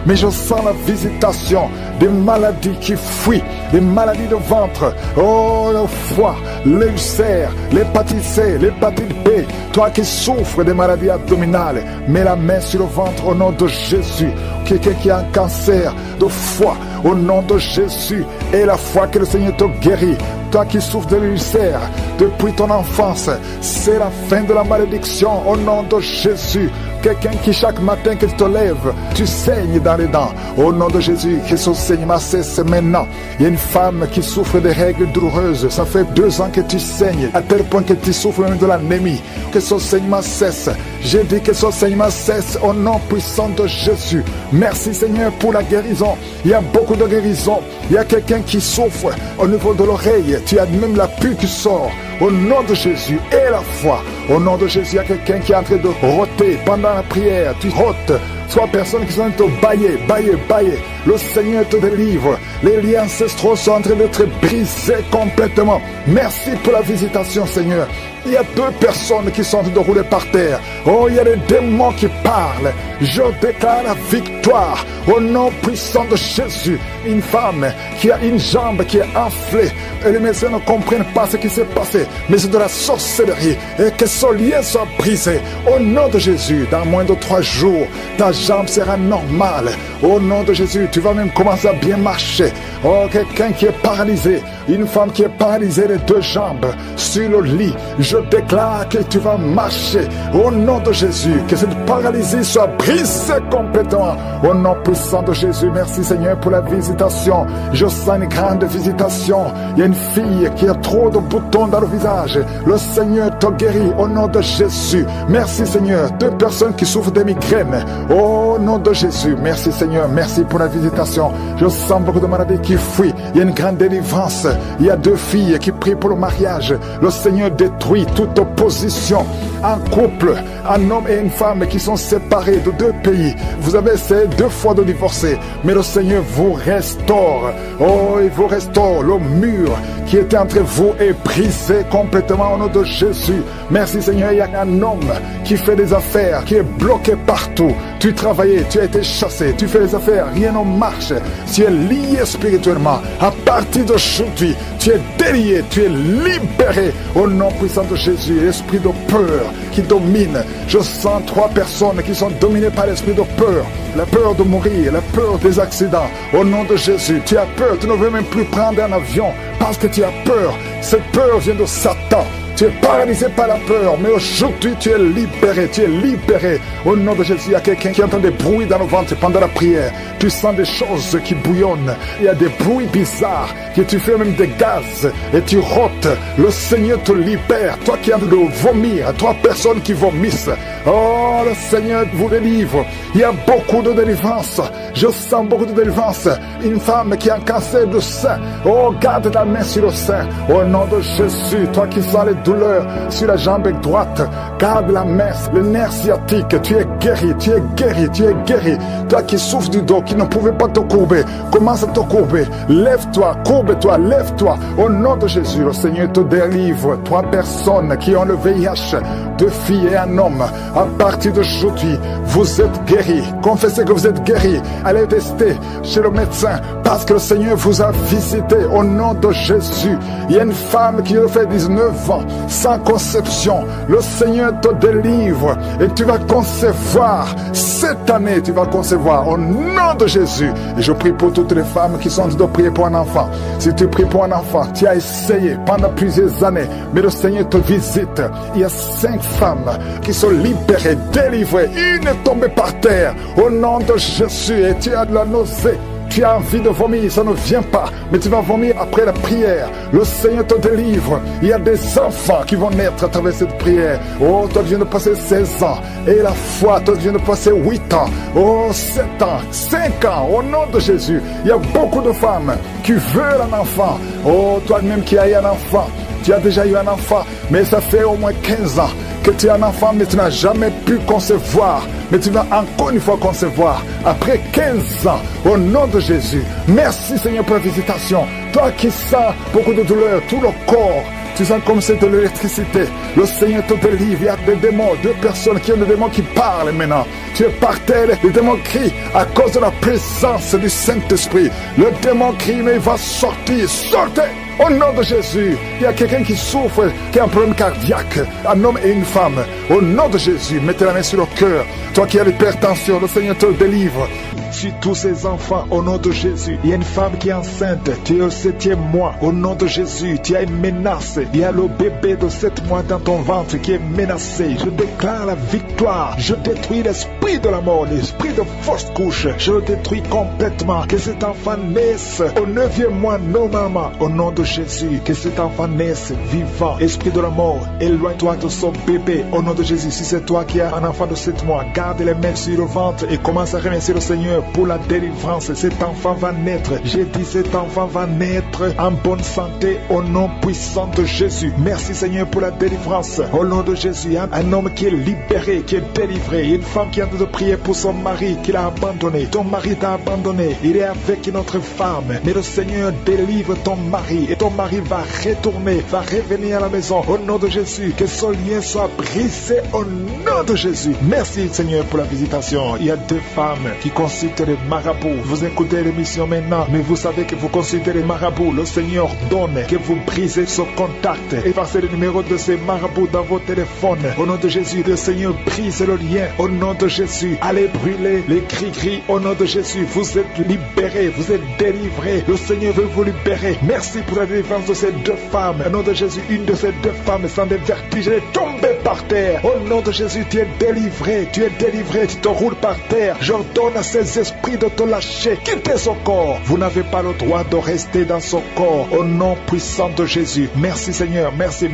Mais je sens la visitation des maladies qui fuient, des maladies de ventre. Oh, le foie, l'ulcère, l'hépatite C, l'hépatite B. Toi qui souffres des maladies abdominales, mets la main sur le ventre au nom de Jésus. Quelqu'un qui a un cancer de foie, au nom de Jésus, et la foi que le Seigneur te guérit. Toi qui souffres de l'ulcère depuis ton enfance, c'est la fin de la malédiction au nom de Jésus. Quelqu'un qui chaque matin que tu te lèves, tu saignes dans les dents. Au nom de Jésus, que ce saignement cesse maintenant. Il y a une femme qui souffre de règles douloureuses. Ça fait 2 ans que tu saignes, à tel point que tu souffres même de l'anémie. Que ce saignement cesse. J'ai dit que ce saignement cesse au nom puissant de Jésus. Merci Seigneur pour la guérison. Il y a beaucoup de guérison. Il y a quelqu'un qui souffre au niveau de l'oreille. Tu as même la pus qui sort. Au nom de Jésus et la foi. Au nom de Jésus, il y a quelqu'un qui est en train de rôter pendant la prière. Tu rôtes. 3 personnes qui sont en train de bailler. Le Seigneur te délivre. Les liens ancestraux sont en train d'être brisés complètement. Merci pour la visitation, Seigneur. Il y a 2 personnes qui sont en train de rouler par terre. Oh, il y a des démons qui parlent. Je déclare la victoire au nom puissant de Jésus. Une femme qui a une jambe qui est enflée. Et les médecins ne comprennent pas ce qui s'est passé. Mais c'est de la sorcellerie. Et que son lien soit brisé. Au nom de Jésus, dans moins de 3 jours, ta jambe sera normale. Au nom de Jésus, tu vas même commencer à bien marcher. Oh, quelqu'un qui est paralysé. Une femme qui est paralysée les 2 jambes sur le lit. Je déclare que tu vas marcher. Au nom de Jésus, que cette paralysie soit brisée complètement. Au nom puissant de Jésus, merci Seigneur pour la visitation. Je sens une grande visitation. Il y a une fille qui a trop de boutons dans le visage. Le Seigneur te guérit au nom de Jésus. Merci Seigneur. 2 personnes qui souffrent de migraines. Au nom de Jésus, merci Seigneur. Merci pour la visitation. Je sens beaucoup de maladies qui fuient. Il y a une grande délivrance. Il y a 2 filles qui prient pour le mariage. Le Seigneur détruit toute opposition. Un couple, un homme et une femme qui sont séparés de 2 pays. Vous avez essayé 2 fois de divorcer, mais le Seigneur vous restaure. Oh, il vous restaure. Le mur qui était entre vous est brisé complètement au nom de Jésus. Merci Seigneur. Il y a un homme qui fait des affaires, qui est bloqué partout. Tu travaillais, tu as été chassé, tu fais des affaires, rien ne marche. Tu es lié spirituellement. À partir d'aujourd'hui, tu es délié, tu es libéré au nom puissant de Jésus. L'esprit de peur qui domine. Je sens 3 personnes qui sont dominées par l'esprit de peur. La peur de mourir, la peur des accidents. Au nom de Jésus, tu as peur, tu ne veux même plus prendre un avion parce que tu as peur. Cette peur vient de Satan. Tu es paralysé par la peur, mais aujourd'hui tu es libéré, tu es libéré. Au nom de Jésus, il y a quelqu'un qui entend des bruits dans le ventre pendant la prière. Tu sens des choses qui bouillonnent. Il y a des bruits bizarres, que tu fais même des gaz et tu rôtes. Le Seigneur te libère. Toi qui as de vomir, 3 personnes qui vomissent. Oh, le Seigneur vous délivre. Il y a beaucoup de délivrance. Je sens beaucoup de délivrance. Une femme qui a un cancer du sein. Oh, garde la main sur le sein. Au nom de Jésus, toi qui sens les douleurs sur la jambe droite, garde la main, le nerf sciatique. Tu es guéri, tu es guéri, tu es guéri. Toi qui souffres du dos, qui ne pouvais pas te courber, commence à te courber. Lève-toi, courbe-toi, lève-toi. Au nom de Jésus, le Seigneur te délivre. 3 personnes qui ont le VIH, 2 filles et un homme. À partir d'aujourd'hui, vous êtes guéris. Confessez que vous êtes guéris. Allez tester chez le médecin parce que le Seigneur vous a visité au nom de Jésus. Il y a une femme qui a fait 19 ans sans conception. Le Seigneur te délivre et tu vas concevoir. Cette année, tu vas concevoir au nom de Jésus. Et je prie pour toutes les femmes qui sont en train de prier pour un enfant. Si tu pries pour un enfant, tu as essayé pendant plusieurs années, mais le Seigneur te visite. Il y a 5 femmes qui sont libérées, délivrées. Une est tombée par terre au nom de Jésus et tu as de la nausée. Tu as envie de vomir, ça ne vient pas, mais tu vas vomir après la prière. Le Seigneur te délivre. Il y a des enfants qui vont naître à travers cette prière. Oh, toi tu viens de passer 16 ans. Et la foi, toi tu viens de passer 8 ans. Oh, 7 ans, 5 ans, au nom de Jésus. Il y a beaucoup de femmes qui veulent un enfant. Oh, toi-même qui as eu un enfant. Tu as déjà eu un enfant, mais ça fait au moins 15 ans que tu as un enfant, mais tu n'as jamais pu concevoir. Mais tu vas encore une fois concevoir après 15 ans, au nom de Jésus. Merci Seigneur pour la visitation. Toi qui sens beaucoup de douleur, tout le corps, tu sens comme c'est de l'électricité. Le Seigneur te délivre. Il y a des démons, 2 personnes qui ont des démons qui parlent maintenant. Tu es par terre, les démons crient à cause de la présence du Saint-Esprit. Le démon crie, mais il va sortir. Sortez! Au nom de Jésus, il y a quelqu'un qui souffre, qui a un problème cardiaque, un homme et une femme. Au nom de Jésus, mettez la main sur le cœur. Toi qui as l'hypertension, le Seigneur te délivre. Sur tous ces enfants, au nom de Jésus. Il y a une femme qui est enceinte, tu es au 7e mois. Au nom de Jésus, tu as une menace. Il y a le bébé de 7 mois dans ton ventre qui est menacé. Je déclare la victoire. Je détruis l'esprit de la mort, l'esprit de fausse couche. Je le détruis complètement. Que cet enfant naisse au 9e mois normalement. Au nom de Jésus, que cet enfant naisse vivant. Esprit de la mort, éloigne-toi de son bébé. Au nom de Jésus, si c'est toi qui as un enfant de 7 mois, garde les mains sur le ventre et commence à remercier le Seigneur Seigneur, pour la délivrance. Cet enfant va naître. J'ai dit cet enfant va naître en bonne santé au nom puissant de Jésus. Merci Seigneur pour la délivrance. Au nom de Jésus, un homme qui est libéré, qui est délivré. Une femme qui est en train de prier pour son mari qui l'a abandonné. Ton mari t'a abandonné. Il est avec une autre femme. Mais le Seigneur délivre ton mari et ton mari va retourner, va revenir à la maison. Au nom de Jésus, que son lien soit brisé au nom de Jésus. Merci Seigneur pour la visitation. Il y a 2 femmes qui consultent les marabouts. Vous écoutez l'émission maintenant, mais vous savez que vous consultez les marabouts. Le Seigneur donne que vous brisez ce contact. Effacez le numéro de ces marabouts dans vos téléphones. Au nom de Jésus, le Seigneur brise le lien. Au nom de Jésus, allez brûler les gris-gris. Au nom de Jésus, vous êtes libérés, vous êtes délivrés. Le Seigneur veut vous libérer. Merci pour la délivrance de ces 2 femmes. Au nom de Jésus, une de ces 2 femmes sans des vertiges est tombée par terre. Au nom de Jésus, tu es délivré, tu te roules par terre. J'ordonne à ces esprits de te lâcher. Quittez son corps. Vous n'avez pas le droit de rester dans son corps. Au nom puissant de Jésus. Merci Seigneur, merci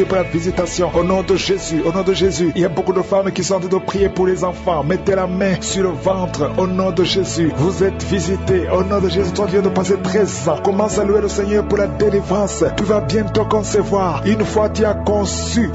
pour la visitation. Au nom de Jésus, au nom de Jésus. Il y a beaucoup de femmes qui sont en train de prier pour les enfants. Mettez la main sur le ventre. Au nom de Jésus, vous êtes visités. Au nom de Jésus, toi viens de passer 13 ans. Commence à louer le Seigneur pour la délivrance. Tu vas bientôt concevoir. Une fois tu as conçu,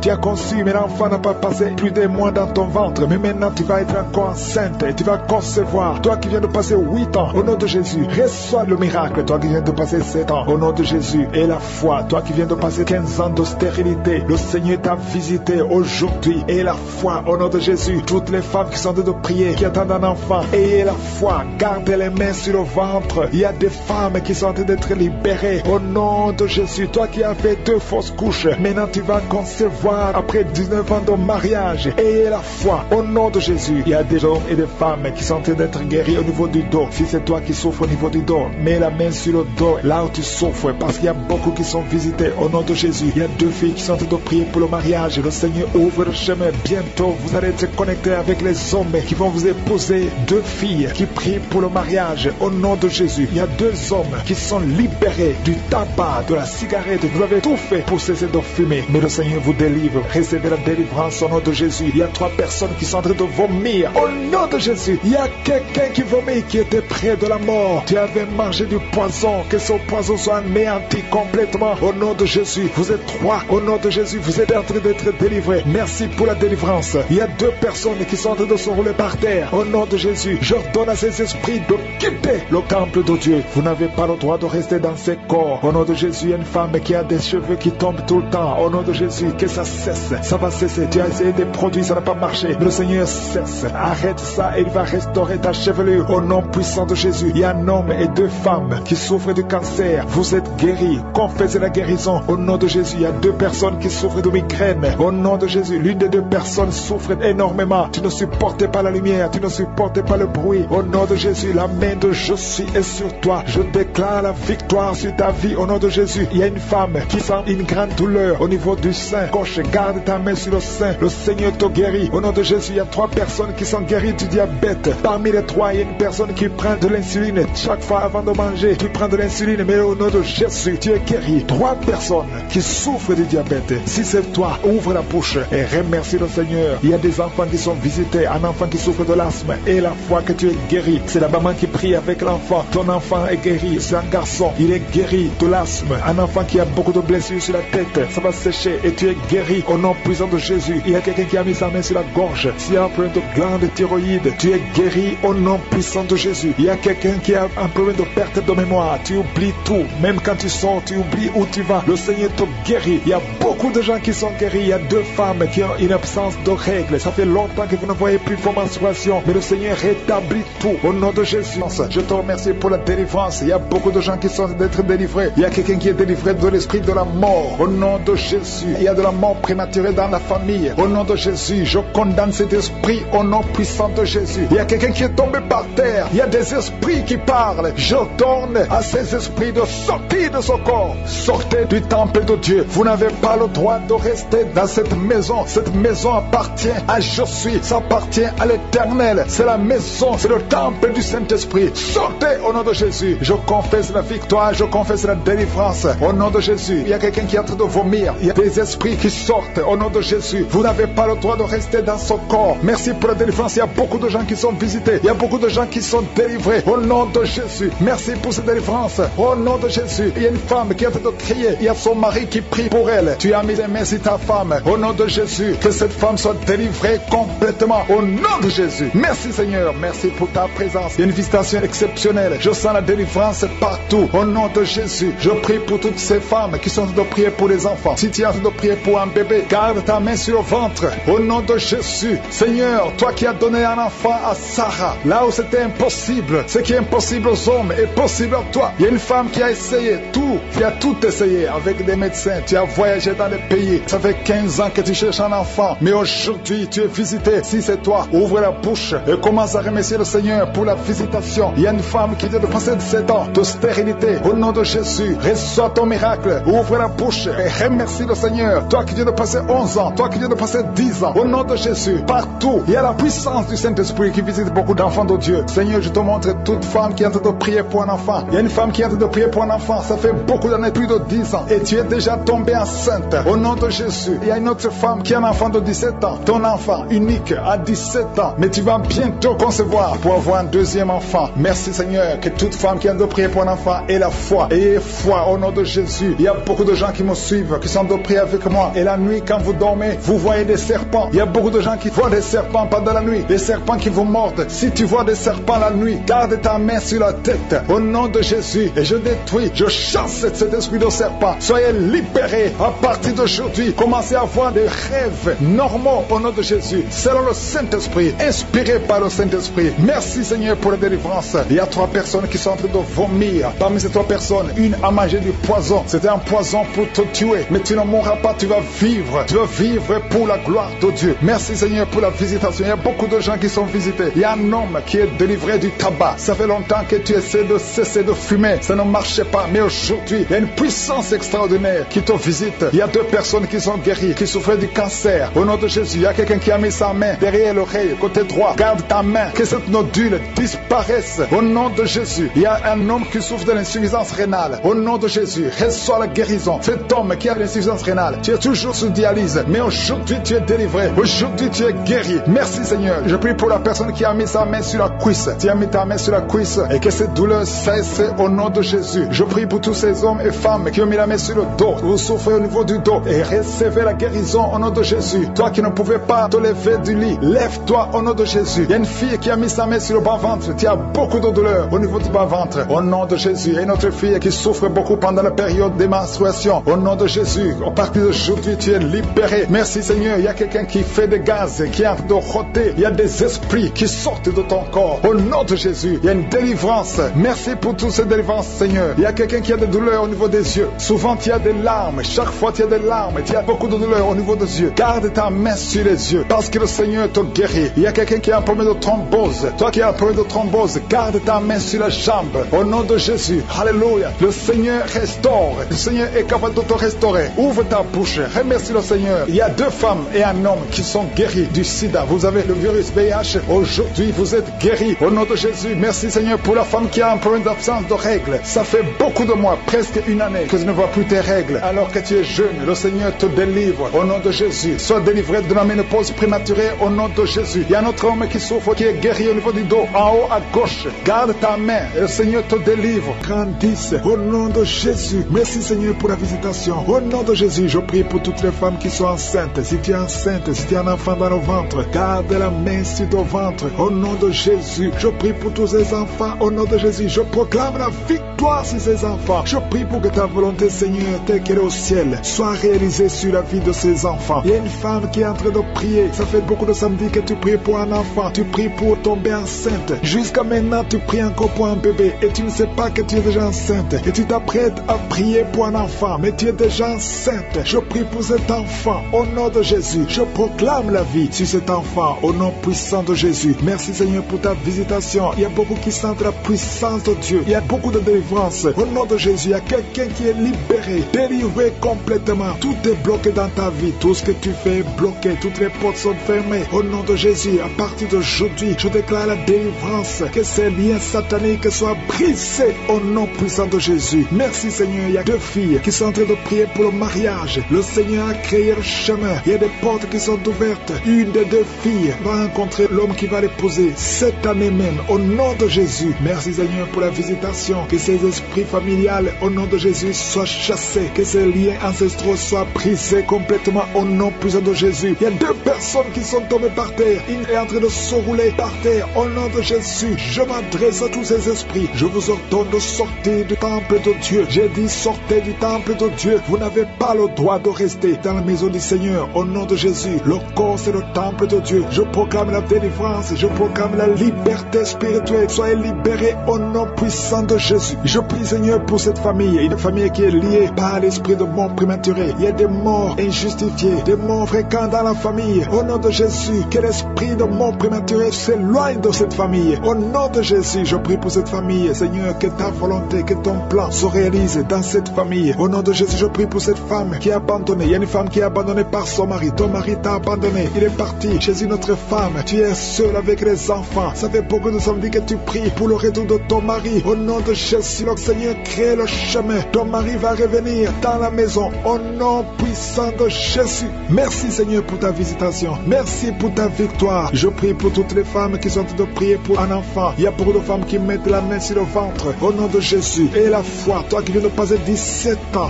mais l'enfant n'a pas passé plus d'un mois dans ton ventre. Mais maintenant tu vas être encore enceinte et tu vas concevoir. Toi qui viens de passer 8 ans, au nom de Jésus, reçois le miracle. Toi qui viens de passer 7 ans, au nom de Jésus, et la foi. Toi qui viens de passer 15 ans de stérilité, le Seigneur t'a visité aujourd'hui. Et la foi, au nom de Jésus. Toutes les femmes qui sont en train de prier, qui attendent un enfant, ayez la foi. Gardez les mains sur le ventre. Il y a des femmes qui sont en train d'être libérées. Au nom de Jésus, toi qui as fait 2 fausses couches, maintenant tu vas concevoir après 19 ans de mariage. Ayez la foi. Au nom de Jésus, il y a des hommes et des femmes qui sont en train d'être guéris au niveau du dos. Si c'est toi qui souffres au niveau du dos, mets la main sur le dos, là où tu souffres, parce qu'il y a beaucoup qui sont visités. Au nom de Jésus, il y a 2 filles qui sont en train de prier pour le mariage. Le Seigneur ouvre le chemin. Bientôt, vous allez être connectés avec les hommes qui vont vous épouser. 2 filles qui prient pour le mariage. Au nom de Jésus, il y a 2 hommes qui sont libérés du tabac, de la cigarette. Vous avez tout fait pour cesser de fumer, mais le Seigneur vous délivre. Recevez la délivrance au nom de Jésus. Il y a 3 personnes qui sont en train de vomir. Au nom de Jésus, il y a quelqu'un qui vomit, qui était près de la mort. Tu avais mangé du poison. Que ce poison soit anéanti complètement. Au nom de Jésus, vous êtes 3. Au nom de Jésus, vous êtes en train d'être délivrés. Merci pour la délivrance. Il y a 2 personnes qui sont en train de se rouler par terre. Au nom de Jésus, j'ordonne à ces esprits de quitter le temple de Dieu. Vous n'avez pas le droit de rester dans ces corps. Au nom de Jésus, il y a une femme qui a des cheveux qui tombent tout le temps. Au nom de Jésus, que ça cesse. Ça va cesser. Tu as essayé des produits, ça n'a pas marché. Mais le Seigneur cesse. Arrête ça et il va restaurer ta chevelure. Au nom puissant de Jésus, il y a un homme et 2 femmes qui souffrent du cancer. Vous êtes guéris. Confessez la guérison. Au nom de Jésus, il y a 2 personnes qui souffrent de migraine. Au nom de Jésus, l'une des 2 personnes souffre énormément. Tu ne supportes pas la lumière. Tu ne supportes pas le bruit. Au nom de Jésus, la main de je suis est sur toi. Je déclare la victoire sur ta vie. Au nom de Jésus, il y a une femme qui sent une grande douleur au niveau du sein gauche. Garde ta main sur le sein. Le Seigneur te guérit. Au nom de Jésus, il y a 3 personnes qui sont guéries du diabète. Parmi les 3, il y a une personne qui prend de l'insuline. Chaque fois avant de manger, tu prends de l'insuline. Mais au nom de Jésus, tu es guéri. 3 personnes qui souffrent du diabète. Si c'est toi, ouvre la bouche et remercie le Seigneur. Il y a des enfants qui sont visités. Un enfant qui souffre de l'asthme. Et la fois que tu es guéri, c'est la maman qui prie avec l'enfant. Ton enfant est guéri. C'est un garçon. Il est guéri de l'asthme. Un enfant qui a beaucoup de blessures sur la tête, ça va sécher et tu es guéri au nom puissant de Jésus. Il y a quelqu'un qui a mis sa main sur la gorge. S'il y a un problème de glande thyroïde, tu es guéri au nom puissant de Jésus. Il y a quelqu'un qui a un problème de perte de mémoire. Tu oublies tout. Même quand tu sors, tu oublies où tu vas. Le Seigneur te guérit. Il y a beaucoup de gens qui sont guéris. Il y a 2 femmes qui ont une absence de règles. Ça fait longtemps que vous ne voyez plus vos menstruations. Mais le Seigneur rétablit tout au nom de Jésus. Je te remercie pour la délivrance. Il y a beaucoup de gens qui sont d'être délivrés. Il y a quelqu'un qui est délivré de l'esprit de la mort. Au nom de Jésus. Il y a de la mort prématurée dans la famille. Au nom de Jésus, je condamne cet esprit au nom puissant de Jésus. Il y a quelqu'un qui est tombé par terre. Il y a des esprits qui parlent. Je donne à ces esprits de sortir de ce corps. Sortez du temple de Dieu. Vous n'avez pas le droit de rester dans cette maison. Cette maison appartient à Je suis. Ça appartient à l'Éternel. C'est la maison, c'est le temple du Saint-Esprit. Sortez au nom de Jésus. Je confesse la victoire, je confesse la délivrance. Au nom de Jésus, il y a quelqu'un qui est en train de vomir. Il y a des esprits qui sortent. Au nom de Jésus. Vous n'avez pas le droit de rester dans son corps. Merci pour la délivrance. Il y a beaucoup de gens qui sont visités. Il y a beaucoup de gens qui sont délivrés. Au nom de Jésus. Merci pour cette délivrance. Au nom de Jésus. Il y a une femme qui est en train de crier. Il y a son mari qui prie pour elle. Tu as mis les mains sur ta femme. Au nom de Jésus. Que cette femme soit délivrée complètement. Au nom de Jésus. Merci Seigneur. Merci pour ta présence. Il y a une visitation exceptionnelle. Je sens la délivrance partout. Au nom de Jésus. Je prie pour toutes ces femmes qui sont en train de prier pour les enfants. Si tu es en train de prier pour un bébé, garde ta main sur le ventre. Au nom de Jésus. Seigneur, toi qui as donné un enfant à Sarah, là où c'était impossible, ce qui est impossible aux hommes est possible à toi. Il y a une femme qui a essayé tout, qui a tout essayé avec des médecins. Tu as voyagé dans les pays. Ça fait 15 ans que tu cherches un enfant, mais aujourd'hui tu es visité. Si c'est toi, ouvre la bouche et commence à remercier le Seigneur pour la visitation. Il y a une femme qui vient de passer 7 ans de stérilité. Au nom de Jésus, reçois ton miracle. Ouvre la bouche et remercie le Seigneur. Toi qui viens de passer 11 ans, toi qui viens de passer 10 ans, au nom de Jésus, partout, il y a la puissance du Saint-Esprit qui visite beaucoup d'enfants de Dieu. Seigneur, je te montre toute femme qui est en train de prier pour un enfant. Il y a une femme qui est en train de prier pour un enfant. Ça fait beaucoup d'années, plus de 10 ans. Et tu es déjà tombée enceinte. Au nom de Jésus. Il y a une autre femme qui a un enfant de 17 ans. Ton enfant unique à 17 ans. Mais tu vas bientôt concevoir pour avoir un deuxième enfant. Merci Seigneur. Que toute femme qui est en train de prier pour un enfant ait la foi. Ayez foi au nom de Jésus. Il y a beaucoup de gens qui me suivent, qui sont en train de prier avec moi. Et la nuit, quand vous dormez, vous voyez des serpents. Il y a beaucoup de gens qui voient des serpents pendant la nuit. Des serpents qui vous mordent. Si tu vois des serpents la nuit, garde ta main sur la tête. Au nom de Jésus. Et je détruis, je chasse cet esprit de serpent. Soyez libérés à partir d'aujourd'hui. Commencez à avoir des rêves normaux au nom de Jésus. Selon le Saint-Esprit. Inspiré par le Saint-Esprit. Merci Seigneur pour la délivrance. Il y a 3 personnes qui sont en train de vomir. Parmi ces 3 personnes, une a mangé du poison. C'était un poison pour te tuer. Mais tu ne mourras pas, tu vas vivre. Tu vas vivre pour la gloire de Dieu. Merci Seigneur pour la visitation. Il y a beaucoup de gens qui sont visités. Il y a un homme qui est délivré du tabac. Ça fait longtemps que tu essaies de cesser de fumer. Ça ne marchait pas. Mais aujourd'hui, il y a une puissance extraordinaire qui te visite. Il y a 2 personnes qui sont guéries, qui souffraient du cancer. Au nom de Jésus, il y a quelqu'un qui a mis sa main derrière l'oreille, côté droit. Garde ta main, que cette nodule disparaisse. Au nom de Jésus, il y a un homme qui souffre de l'insuffisance rénale. Au nom de Jésus, reçois la guérison. Cet homme qui a l'insuffisance rénale, tu es toujours sous dialyse, mais aujourd'hui tu es délivré. Aujourd'hui tu es guéri. Merci Seigneur. Je prie pour la personne qui a mis sa main sur la cuisse. Tu as mis ta main sur la cuisse et que cette douleur cesse au nom de Jésus. Je prie pour tous ces hommes et femmes qui ont mis la main sur le dos. Vous souffrez au niveau du dos et recevez la guérison au nom de Jésus. Toi qui ne pouvais pas te lever du lit, lève-toi au nom de Jésus. Il y a une fille qui a mis sa main sur le bas-ventre. Tu as beaucoup de douleur au niveau du bas-ventre. Au nom de Jésus. Il y a une autre fille qui souffre beaucoup pendant la période des menstruations. Au nom de Jésus. À partir d'aujourd'hui, tu es libéré. Merci Seigneur. Il y a quelqu'un qui fait des gaz, qui est en train de rôter. Il y a des esprits qui sortent de ton corps. Au nom de Jésus. Il y a une délivrance. Merci pour toutes ces délivrances, Seigneur. Il y a quelqu'un qui a des douleurs au niveau des yeux. Souvent, tu as des larmes. Chaque fois, tu as des larmes. Tu as beaucoup de douleurs au niveau des yeux. Garde ta main sur les yeux. Parce que le Seigneur te guérit. Il y a quelqu'un qui a un problème de thrombose. Toi qui as un problème de thrombose, garde ta main sur la jambe. Au nom de Jésus. Alléluia. Le Seigneur restaure. Le Seigneur est capable de te restaurer. Ouvre ta bouche. Remercie le Seigneur. Il y a 2 femmes et un homme qui sont guéris du sida. Vous avez le virus VIH. Aujourd'hui, vous êtes guéris. Au nom de Jésus. Merci Seigneur pour la femme qui a un problème d'absence de règles. Ça fait beaucoup de mois, presque une année, que tu ne vois plus tes règles. Alors que tu es jeune, le Seigneur te délivre. Au nom de Jésus. Sois délivré de la ménopause prématurée. Au nom de Jésus. Il y a un autre homme qui souffre, qui est guéri au niveau du dos, en haut à gauche. Garde ta main et le Seigneur te délivre. Grandisse au nom de Jésus. Merci Seigneur pour la visitation. Au nom de Jésus, je prie pour toutes les femmes qui sont enceintes. Si tu es enceinte, si tu as un enfant dans le ventre, garde la main sur ton ventre. Au nom de Jésus, je prie pour tous ces enfants. Au nom de Jésus, je proclame la victoire sur ces enfants. Je prie pour que ta volonté, Seigneur, telle qu'elle est au ciel, soit réalisée sur la vie de ces enfants. Il y a une femme qui est en train de prier. Ça fait beaucoup de samedis que tu pries pour un enfant. Tu pries pour tomber enceinte. Jusqu'à maintenant, tu pries encore pour un bébé. Et tu ne sais pas que tu es déjà enceinte. Et tu t'apprêtes à prier pour un enfant. Mais tu es déjà enceinte. Je prie pour cet enfant. Au nom de Jésus, je proclame la vie sur cet enfant. Au nom puissant de Jésus. Merci Seigneur pour ta visitation. Il y a beaucoup qui sentent la puissance de Dieu. Il y a beaucoup de délivrance délivrance. Au nom de Jésus, il y a quelqu'un qui est libéré, délivré complètement. Tout est bloqué dans ta vie. Tout ce que tu fais est bloqué. Toutes les portes sont fermées. Au nom de Jésus, à partir d'aujourd'hui, je déclare la délivrance. Que ces liens sataniques soient brisés au nom puissant de Jésus. Merci Seigneur. Il y a 2 filles qui sont en train de prier pour le mariage. Le Seigneur a créé le chemin. Il y a des portes qui sont ouvertes. Une des 2 filles va rencontrer l'homme qui va l'épouser cette année même. Au nom de Jésus. Merci Seigneur pour la visitation. Que ces esprits familiales, au nom de Jésus, soient chassés. Que ces liens ancestraux soient brisés complètement au nom puissant de Jésus. Il y a 2 personnes qui sont tombées par terre. Une est en train de se rouler par terre. Au nom de Jésus, je m'adresse à tous ces esprits. Je vous ordonne de sortir du temple de Dieu. J'ai dit sortez du temple de Dieu. Vous n'avez pas le droit de rester dans la maison du Seigneur. Au nom de Jésus, le corps c'est le temple de Dieu. Je proclame la délivrance. Je proclame la liberté spirituelle. Soyez libérés au nom puissant de Jésus. Je prie Seigneur pour cette famille. Une famille qui est liée par l'esprit de mort prématuré. Il y a des morts injustifiés, des morts fréquents dans la famille. Au nom de Jésus, que l'esprit de mort prématuré s'éloigne de cette famille. Au nom de Jésus, je prie pour cette famille. Seigneur, que ta volonté, que ton plan se réalise dans cette famille. Au nom de Jésus, je prie pour cette femme qui est abandonnée. Il y a une femme qui est abandonnée par son mari. Ton mari t'a abandonné. Il est parti chez une autre femme. Tu es seul avec les enfants. Ça fait beaucoup de samedis que tu pries pour le retour de ton mari. Au nom de Jésus, le Seigneur crée le chemin. Ton mari va revenir dans la maison. Au nom puissant de Jésus. Merci Seigneur pour ta visitation. Merci pour ta victoire. Je prie pour toutes les femmes qui sont en train de prier pour un enfant. Il y a beaucoup de femmes qui mettent la main sur le ventre. Au nom de Jésus. Et la foi, toi qui viens de passer 17 ans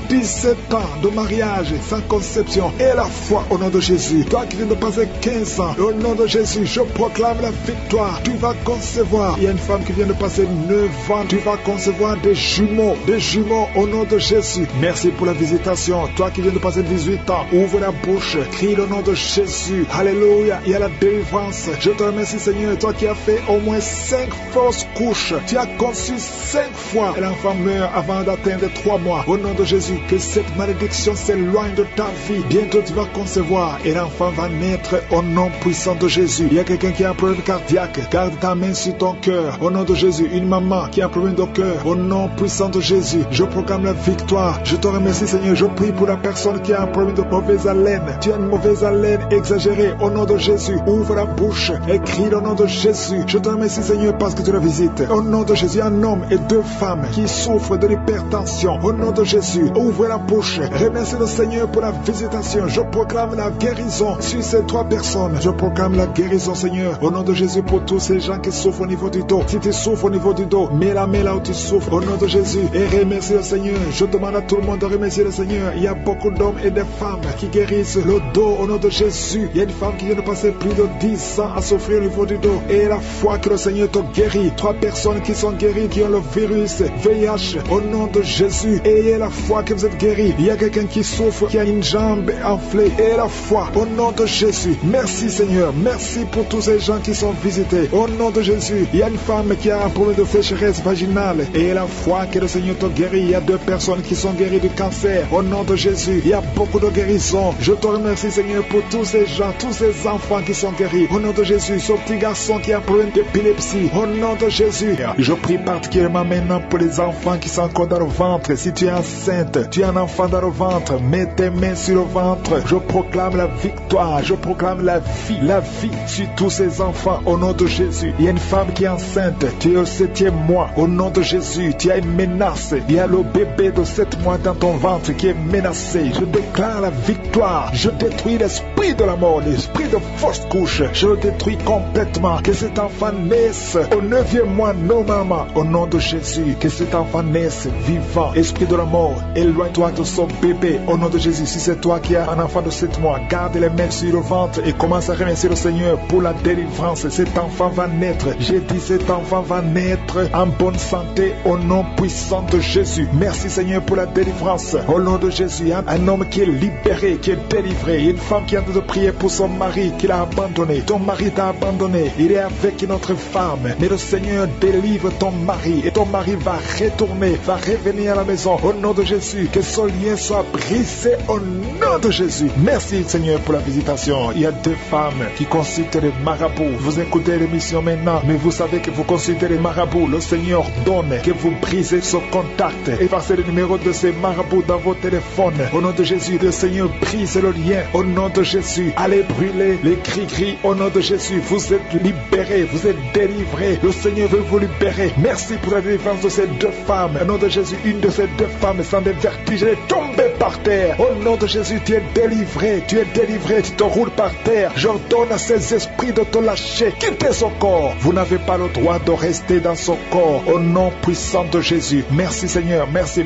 de mariage sans conception. Et la foi au nom de Jésus. Toi qui viens de passer 15 ans. Au nom de Jésus, je proclame la victoire. Tu vas concevoir. Il y a une femme qui vient de passer 9 ans. Tu vas concevoir des jumeaux. Des jumeaux au nom de Jésus. Merci pour la visitation. Toi qui viens de passer 18 ans. Ouvre la bouche. Crie le nom de Jésus. Alléluia. Il y a la délivrance. Je te remercie Seigneur. Toi qui as fait au moins 5 fausses couches. Tu as conçu 5 fois. Et l'enfant meurt avant d'atteindre 3 mois. Au nom de Jésus. Que cette malédiction s'éloigne de ta vie. Bientôt tu vas concevoir. Et l'enfant va naître au nom puissant de Jésus. Il y a quelqu'un qui a un problème cardiaque. Garde ta main sur ton cœur. Au nom de Jésus. Une maman qui a un problème de cœur. Au nom puissant de Jésus. Je proclame la victoire. Je te remercie Seigneur. Je prie pour la personne qui a un problème de mauvaise haleine. Tu as une mauvaise haleine exagérée. Au nom de Jésus. Ouvre la bouche. Écris le nom de Jésus. Je te remercie Seigneur parce que tu la visites. Au nom de Jésus. Un homme et 2 femmes qui souffrent de l'hypertension. Au nom de Jésus. Ouvre la bouche. Remercie le Seigneur pour la visitation. Je proclame la guérison sur ces 3 personnes. Je proclame la guérison Seigneur. Au nom de Jésus pour tous ces gens qui souffrent au niveau du dos. Si tu souffres au niveau du dos, mets la main là où tu souffres. Au nom de Jésus. Et remercie le Seigneur. Je demande à tout le monde de remercier le Seigneur. Il y a beaucoup d'hommes et de femmes qui guérissent le dos au nom de Jésus. Il y a une femme qui vient de passer plus de 10 ans à souffrir au niveau du dos. Et la foi que le Seigneur te guérit. 3 personnes qui sont guéries, qui ont le virus VIH au nom de Jésus. Ayez la foi que vous êtes guéris. Il y a quelqu'un qui souffre, qui a une jambe enflée. Et la foi au nom de Jésus. Merci Seigneur. Merci pour tous ces gens qui sont visités. Au nom de Jésus. Il y a une femme qui a un problème de sécheresse vaginale. Et la foi que le Seigneur te guérit. Il y a 2 personnes qui sont guéries du cancer. Au nom de Jésus. Il y a beaucoup de guérisons. Je te remercie Seigneur pour tous ces gens, tous ces enfants qui sont guéris. Au nom de Jésus. Ce petit garçon qui a un problème d'épilepsie. Au nom de Jésus. Je prie particulièrement maintenant pour les enfants qui sont encore dans le ventre. Si tu es enceinte, tu as un enfant dans le ventre, mets tes mains sur le ventre. Je proclame la victoire. Je proclame la vie sur tous ces enfants au nom de Jésus. Il y a une femme qui est enceinte. Tu es au 7e mois. Au nom de Jésus, tu as une menace. Il y a le bébé de 7 mois dans ton ventre qui est menacé. Je déclare la victoire. Je détruis l'esprit de la mort, l'esprit de fausse couche. Je le détruis complètement. Que cet enfant naisse au 9e mois normalement. Au nom de Jésus, que cet enfant naisse vivant. Esprit de la mort, éloigne-toi de son bébé. Au nom de Jésus, si c'est toi qui as un enfant de 7 mois, garde les mains sur le ventre et commence à remercier le Seigneur pour la délivrance. Cet enfant va naître. J'ai dit cet enfant va naître en bonne santé au nom puissant de Jésus. Merci Seigneur pour la délivrance. Au nom de Jésus, un homme qui est libéré, qui est délivré. Une femme qui a de prier pour son mari qui l'a abandonné. Ton mari t'a abandonné. Il est avec une autre femme. Mais le Seigneur délivre ton mari et ton mari va retourner, va revenir à la maison. Au nom de Jésus, que son lien soit brisé au nom de Jésus. Merci Seigneur pour la visitation. Il y a 2 femmes qui consultent les marabouts. Vous écoutez l'émission maintenant, mais vous savez que vous consultez les marabouts. Le Seigneur donne, que vous brisez ce contact. Effacez le numéro de ces marabouts dans vos téléphones. Au nom de Jésus, le Seigneur brise le lien. Au nom de Jésus, allez brûler les cris-cris. Au nom de Jésus, vous êtes libérés, vous êtes délivrés. Le Seigneur veut vous libérer. Merci pour la délivrance de ces deux femmes. Au nom de Jésus, une de ces deux femmes sans des vertiges est tombée par terre. Au nom de Jésus, tu es délivré, tu te roules par terre. J'ordonne à ces esprits de te lâcher. Quittez son corps. Vous n'avez pas le droit de rester dans son corps. Au nom puissant de Jésus. Merci Seigneur, merci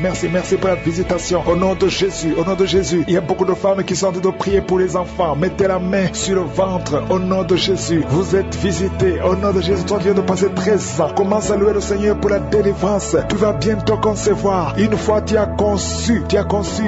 pour la visitation. Au nom de Jésus, il y a beaucoup de femmes qui sont en train de prier pour les enfants. Mettez la main sur le ventre. Au nom de Jésus, vous êtes visités. Au nom de Jésus, toi qui viens de passer 13 ans, commence à louer le Seigneur pour la délivrance. Tu vas bientôt concevoir. Une fois tu as conçu,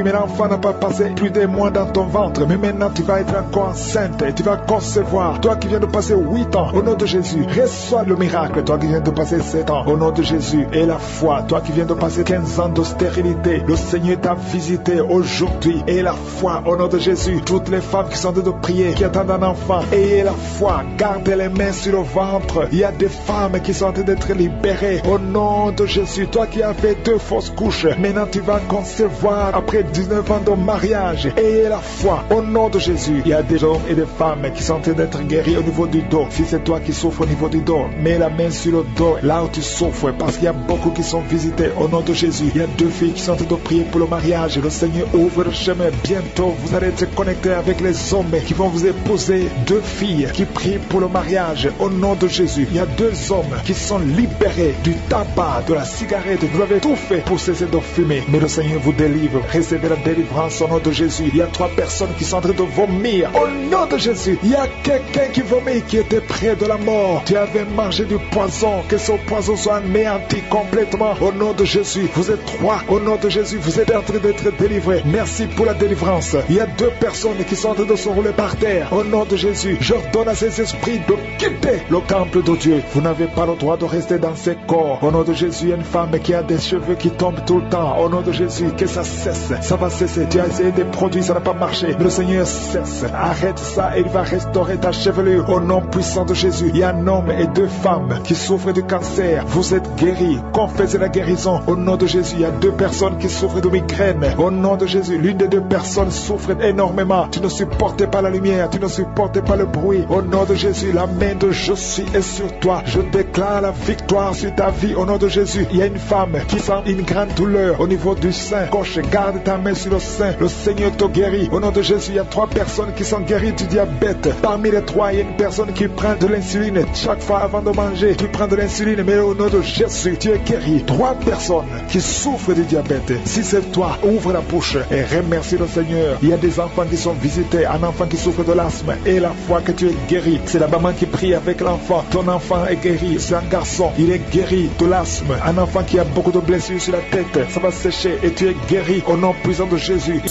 mais l'enfant n'a pas passé plus de mois dans ton ventre. Mais maintenant tu vas être encore enceinte et tu vas concevoir. Toi qui viens de passer 8 ans, au nom de Jésus, reçois le miracle. Toi qui viens de passer 7 ans, au nom de Jésus, et la foi. Toi qui viens de passer 15 ans de stérilité, le Seigneur t'a visité aujourd'hui. Et la foi, au nom de Jésus, toutes les femmes qui sont en train de prier, qui attendent un enfant, ayez la foi, gardez les mains sur le ventre. Il y a des femmes qui sont en train d'être libérées. Au nom de Jésus, toi qui as fait 2 fausses couches, maintenant tu vas concevoir après 19 ans de mariage. Ayez la foi, au nom de Jésus. Il y a des hommes et des femmes qui sont en train d'être guéris au niveau du dos. Si c'est toi qui souffres au niveau du dos, mets la main sur le dos, là où tu souffres, parce qu'il y a beaucoup qui sont visités au nom de Jésus. Il y a 2 filles qui sont en train de prier pour le mariage. Le Seigneur ouvre le chemin. Bientôt, vous allez être connectés avec les hommes qui vont vous épouser. 2 filles qui prient pour le mariage au nom de Jésus. Il y a 2 hommes qui sont libérés du tabac, de la cigarette. Vous avez tout fait pour cesser de fumer, mais le Seigneur vous délivre. Recevez la délivrance au nom de Jésus. Il y a 3 personnes qui sont en train de vomir au nom de Jésus. Il y a quelqu'un qui vomit, qui était près de la mort. Tu avais mangé du poison, que ce poison soit anéanti complètement au nom de Jésus. Vous êtes 3 au nom de Jésus. Vous êtes en train d'être délivrés. Merci pour la délivrance. Il y a 2 personnes qui sont en train de se rouler par terre au nom de Jésus. J'ordonne à ces esprits de quitter le temple de Dieu. Vous n'avez pas le droit de rester dans ces corps. Au nom de Jésus, il y a une femme qui a des cheveux qui tombent tout le temps. Au nom de Jésus, que ça cesse. Ça va cesser. Tu as essayé des produits, ça n'a pas marché. Mais le Seigneur cesse. Arrête ça et il va restaurer ta chevelure. Au nom puissant de Jésus, il y a un homme et 2 femmes qui souffrent du cancer. Vous êtes guéris. Confessez la guérison. Au nom de Jésus, il y a 2 personnes qui souffrent de migraine. Au nom de Jésus, l'une des 2 personnes souffre énormément. Tu ne supportes pas la lumière. Tu ne supportes pas le bruit. Au nom de Jésus, la main de je suis est sur toi. Je déclare la victoire sur ta vie. Au nom de Jésus, il y a une femme qui sent une grande douleur au niveau du sein gauche. Garde ta main sur le sein. Le Seigneur te guérit. Au nom de Jésus, il y a 3 personnes qui sont guéries du diabète. Parmi les 3, il y a une personne qui prend de l'insuline. Chaque fois avant de manger, tu prends de l'insuline. Mais au nom de Jésus, tu es guéri. 3 personnes qui souffrent du diabète. Si c'est toi, ouvre la bouche et remercie le Seigneur. Il y a des enfants qui sont visités. Un enfant qui souffre de l'asthme. Et la foi que tu es guéri. C'est la maman qui prie avec l'enfant. Ton enfant est guéri. C'est un garçon. Il est guéri de l'asthme. Un enfant qui a beaucoup de blessures sur la tête. Ça va sécher et tu es guéri au nom puissant de Jésus.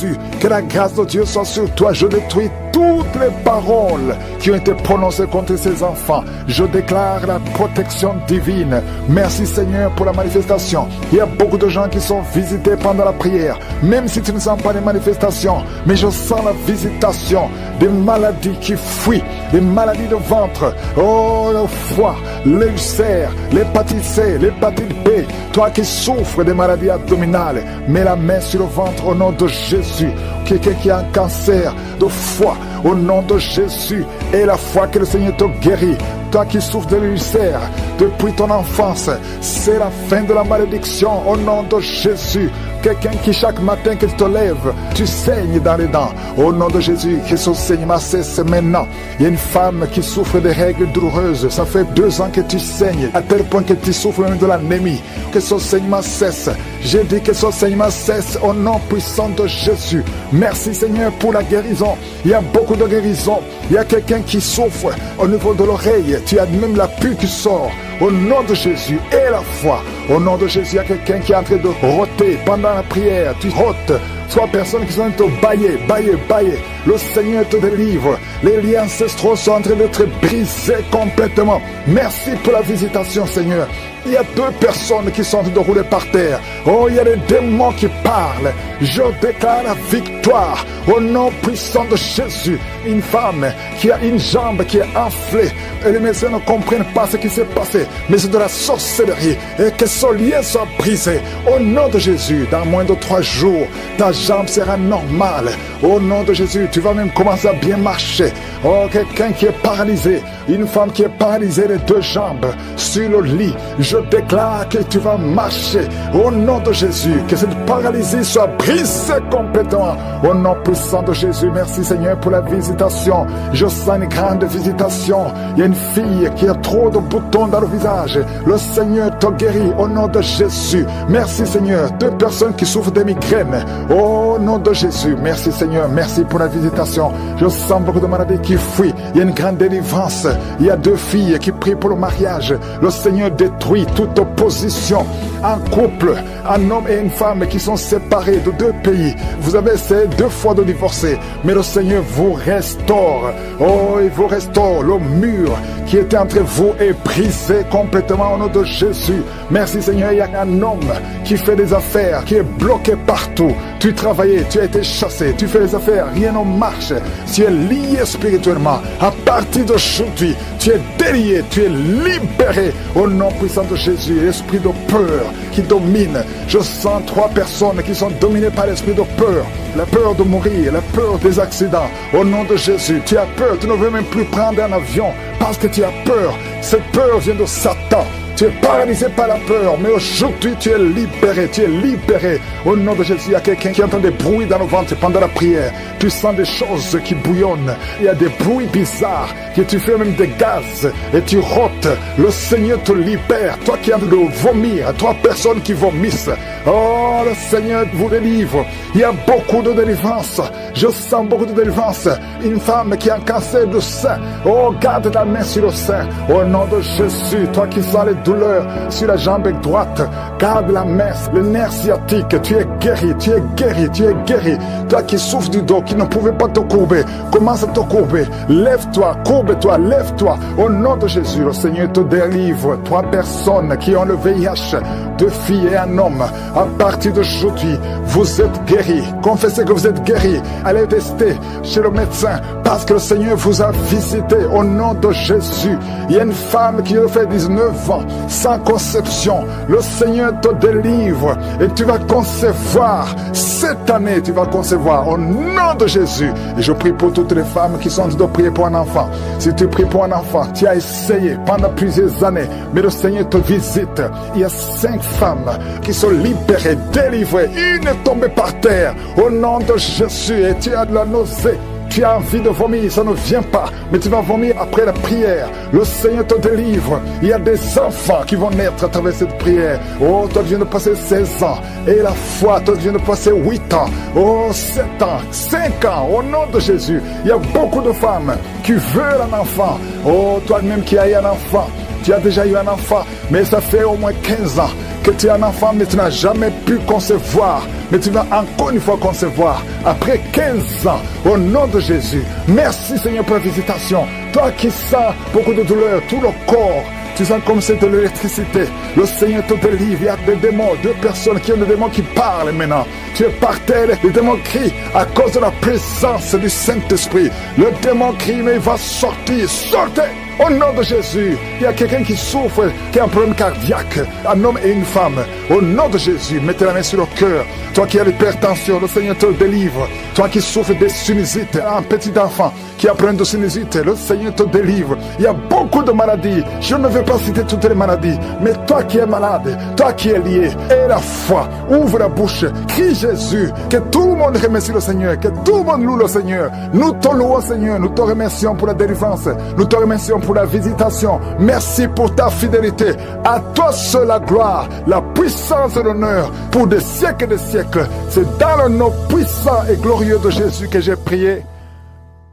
Que la grâce de Dieu soit sur toi. Je détruis toutes les paroles qui ont été prononcées contre ces enfants. Je déclare la protection divine. Merci Seigneur pour la manifestation. Il y a beaucoup de gens qui sont visités pendant la prière. Même si tu ne sens pas les manifestations, mais je sens la visitation des maladies qui fuient, des maladies de ventre, oh le foie, l'ulcère, l'hépatite C, l'hépatite B. Toi qui souffres des maladies abdominales, mets la main sur le ventre au nom de Jésus. Quelqu'un qui a un cancer de foie, au nom de Jésus, et la foi que le Seigneur te guérit. Toi qui souffres de l'ulcère depuis ton enfance, c'est la fin de la malédiction au nom de Jésus. Quelqu'un qui chaque matin que tu te lèves, tu saignes dans les dents. Au nom de Jésus, que ce saignement cesse maintenant. Il y a une femme qui souffre de règles douloureuses. Ça fait 2 ans que tu saignes, à tel point que tu souffres même de l'anémie. Que ce saignement cesse. J'ai dit que ce saignement cesse au nom puissant de Jésus. Merci Seigneur pour la guérison. Il y a beaucoup de guérison. Il y a quelqu'un qui souffre au niveau de l'oreille. Tu as même la pue qui sort. Au nom de Jésus et la foi. Au nom de Jésus, il y a quelqu'un qui est en train de rôter pendant la prière. Tu rôtes. 3 personnes qui sont en train de bailler. Le Seigneur te délivre. Les liens ancestraux sont en train d'être brisés complètement. Merci pour la visitation, Seigneur. Il y a 2 personnes qui sont de rouler par terre. Oh, il y a des démons qui parlent. Je déclare la victoire au nom puissant de Jésus. Une femme qui a une jambe qui est enflée. Et les médecins ne comprennent pas ce qui s'est passé. Mais c'est de la sorcellerie. Et que son lien soit brisé. Au nom de Jésus, dans moins de 3 jours, ta jambe sera normale. Au nom de Jésus, tu vas même commencer à bien marcher. Oh, quelqu'un qui est paralysé. Une femme qui est paralysée les 2 jambes sur le lit. Je déclare que tu vas marcher. Au nom de Jésus, que cette paralysie soit brisée complètement. Au nom puissant de Jésus, merci Seigneur pour la visitation. Je sens une grande visitation. Il y a une fille qui a trop de boutons dans le visage. Le Seigneur te guérit au nom de Jésus. Merci Seigneur. 2 personnes qui souffrent de migraines. Au nom de Jésus, merci Seigneur. Merci pour la visitation. Je sens beaucoup de maladies qui fuient. Il y a une grande délivrance. Il y a 2 filles qui prient pour le mariage. Le Seigneur détruit toute opposition. Un couple, un homme et une femme qui sont séparés de 2 pays. Vous avez essayé 2 fois de divorcer, mais le Seigneur vous restaure. Oh, il vous restaure. Le mur qui était entre vous est brisé complètement au nom de Jésus. Merci Seigneur. Il y a un homme qui fait des affaires, qui est bloqué partout. Tu travaillais, tu as été chassé, tu fais des affaires, rien ne marche. Tu es lié spirituellement. À partir d'aujourd'hui, tu es délié, tu es libéré au nom puissant de Jésus. L'esprit de peur qui domine. Je sens 3 personnes qui sont dominées par l'esprit de peur. La peur de mourir, la peur des accidents. Au nom de Jésus, tu as peur, tu ne veux même plus prendre un avion parce que tu as peur. Cette peur vient de Satan. Tu es paralysé par la peur, mais aujourd'hui tu es libéré, tu es libéré. Au nom de Jésus, il y a quelqu'un qui entend des bruits dans le ventre pendant la prière. Tu sens des choses qui bouillonnent. Il y a des bruits bizarres, que tu fais même des gaz et tu rôtes. Le Seigneur te libère. Toi qui as de vomir, 3 personnes qui vomissent. Oh, le Seigneur vous délivre. Il y a beaucoup de délivrance. Je sens beaucoup de délivrance. Une femme qui a un cancer du sein. Oh, garde ta main sur le sein. Au nom de Jésus, toi qui sens les douleurs sur la jambe droite, garde la main, le nerf sciatique. Tu es guéri, tu es guéri, tu es guéri. Toi qui souffres du dos, qui ne pouvait pas te courber, commence à te courber. Lève-toi, courbe-toi, lève-toi. Au nom de Jésus, le Seigneur te délivre. 3 personnes qui ont le VIH, 2 filles et un homme. À partir d'aujourd'hui, vous êtes guéris. Confessez que vous êtes guéris. Allez tester chez le médecin parce que le Seigneur vous a visité au nom de Jésus. Il y a une femme qui a fait 19 ans sans conception. Le Seigneur te délivre et tu vas concevoir. Cette année, tu vas concevoir au nom de Jésus. Et je prie pour toutes les femmes qui sont en train de prier pour un enfant. Si tu pries pour un enfant, tu as essayé pendant plusieurs années, mais le Seigneur te visite. Il y a 5 femmes qui sont libérées, délivrées. Une est tombée par terre au nom de Jésus et tu as de la nausée. Tu as envie de vomir, ça ne vient pas, mais tu vas vomir après la prière. Le Seigneur te délivre. Il y a des enfants qui vont naître à travers cette prière. Oh, toi tu viens de passer 16 ans. Et la foi, toi tu viens de passer 8 ans. Oh, 7 ans, 5 ans, au nom de Jésus. Il y a beaucoup de femmes qui veulent un enfant. Oh, toi-même qui as eu un enfant. Tu as déjà eu un enfant, mais ça fait au moins 15 ans que tu as un enfant, mais tu n'as jamais pu concevoir. Mais tu vas encore une fois concevoir après 15 ans, au nom de Jésus. Merci Seigneur pour la visitation. Toi qui sens beaucoup de douleur, tout le corps, tu sens comme c'est de l'électricité. Le Seigneur te délivre. Il y a des démons, 2 personnes qui ont des démons qui parlent maintenant. Tu es par terre, les démons crient à cause de la présence du Saint-Esprit. Le démon crie, mais il va sortir. Sortez! Au nom de Jésus, il y a quelqu'un qui souffre, qui a un problème cardiaque, un homme et une femme. Au nom de Jésus, mettez la main sur le cœur. Toi qui as l'hypertension, le Seigneur te délivre. Toi qui souffres des sinusites, un petit enfant qui a un problème de sinusite, le Seigneur te délivre. Il y a beaucoup de maladies. Je ne vais pas citer toutes les maladies, mais toi qui es malade, toi qui es lié, aie la foi, ouvre la bouche, crie Jésus, que tout le monde remercie le Seigneur, que tout le monde loue le Seigneur. Nous te louons Seigneur, nous te remercions pour la délivrance, nous te remercions pour la visitation. Merci pour ta fidélité. À toi seul la gloire, la puissance et l'honneur pour des siècles et des siècles. C'est dans le nom puissant et glorieux de Jésus que j'ai prié.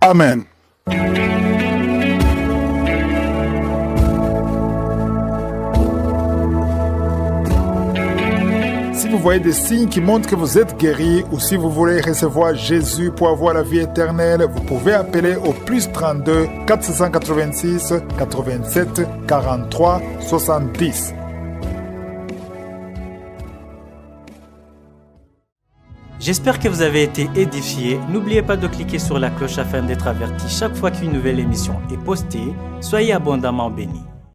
Amen. Si vous voyez des signes qui montrent que vous êtes guéri ou si vous voulez recevoir Jésus pour avoir la vie éternelle, vous pouvez appeler au plus 32 486 87 43 70. J'espère que vous avez été édifiés. N'oubliez pas de cliquer sur la cloche afin d'être averti chaque fois qu'une nouvelle émission est postée. Soyez abondamment bénis.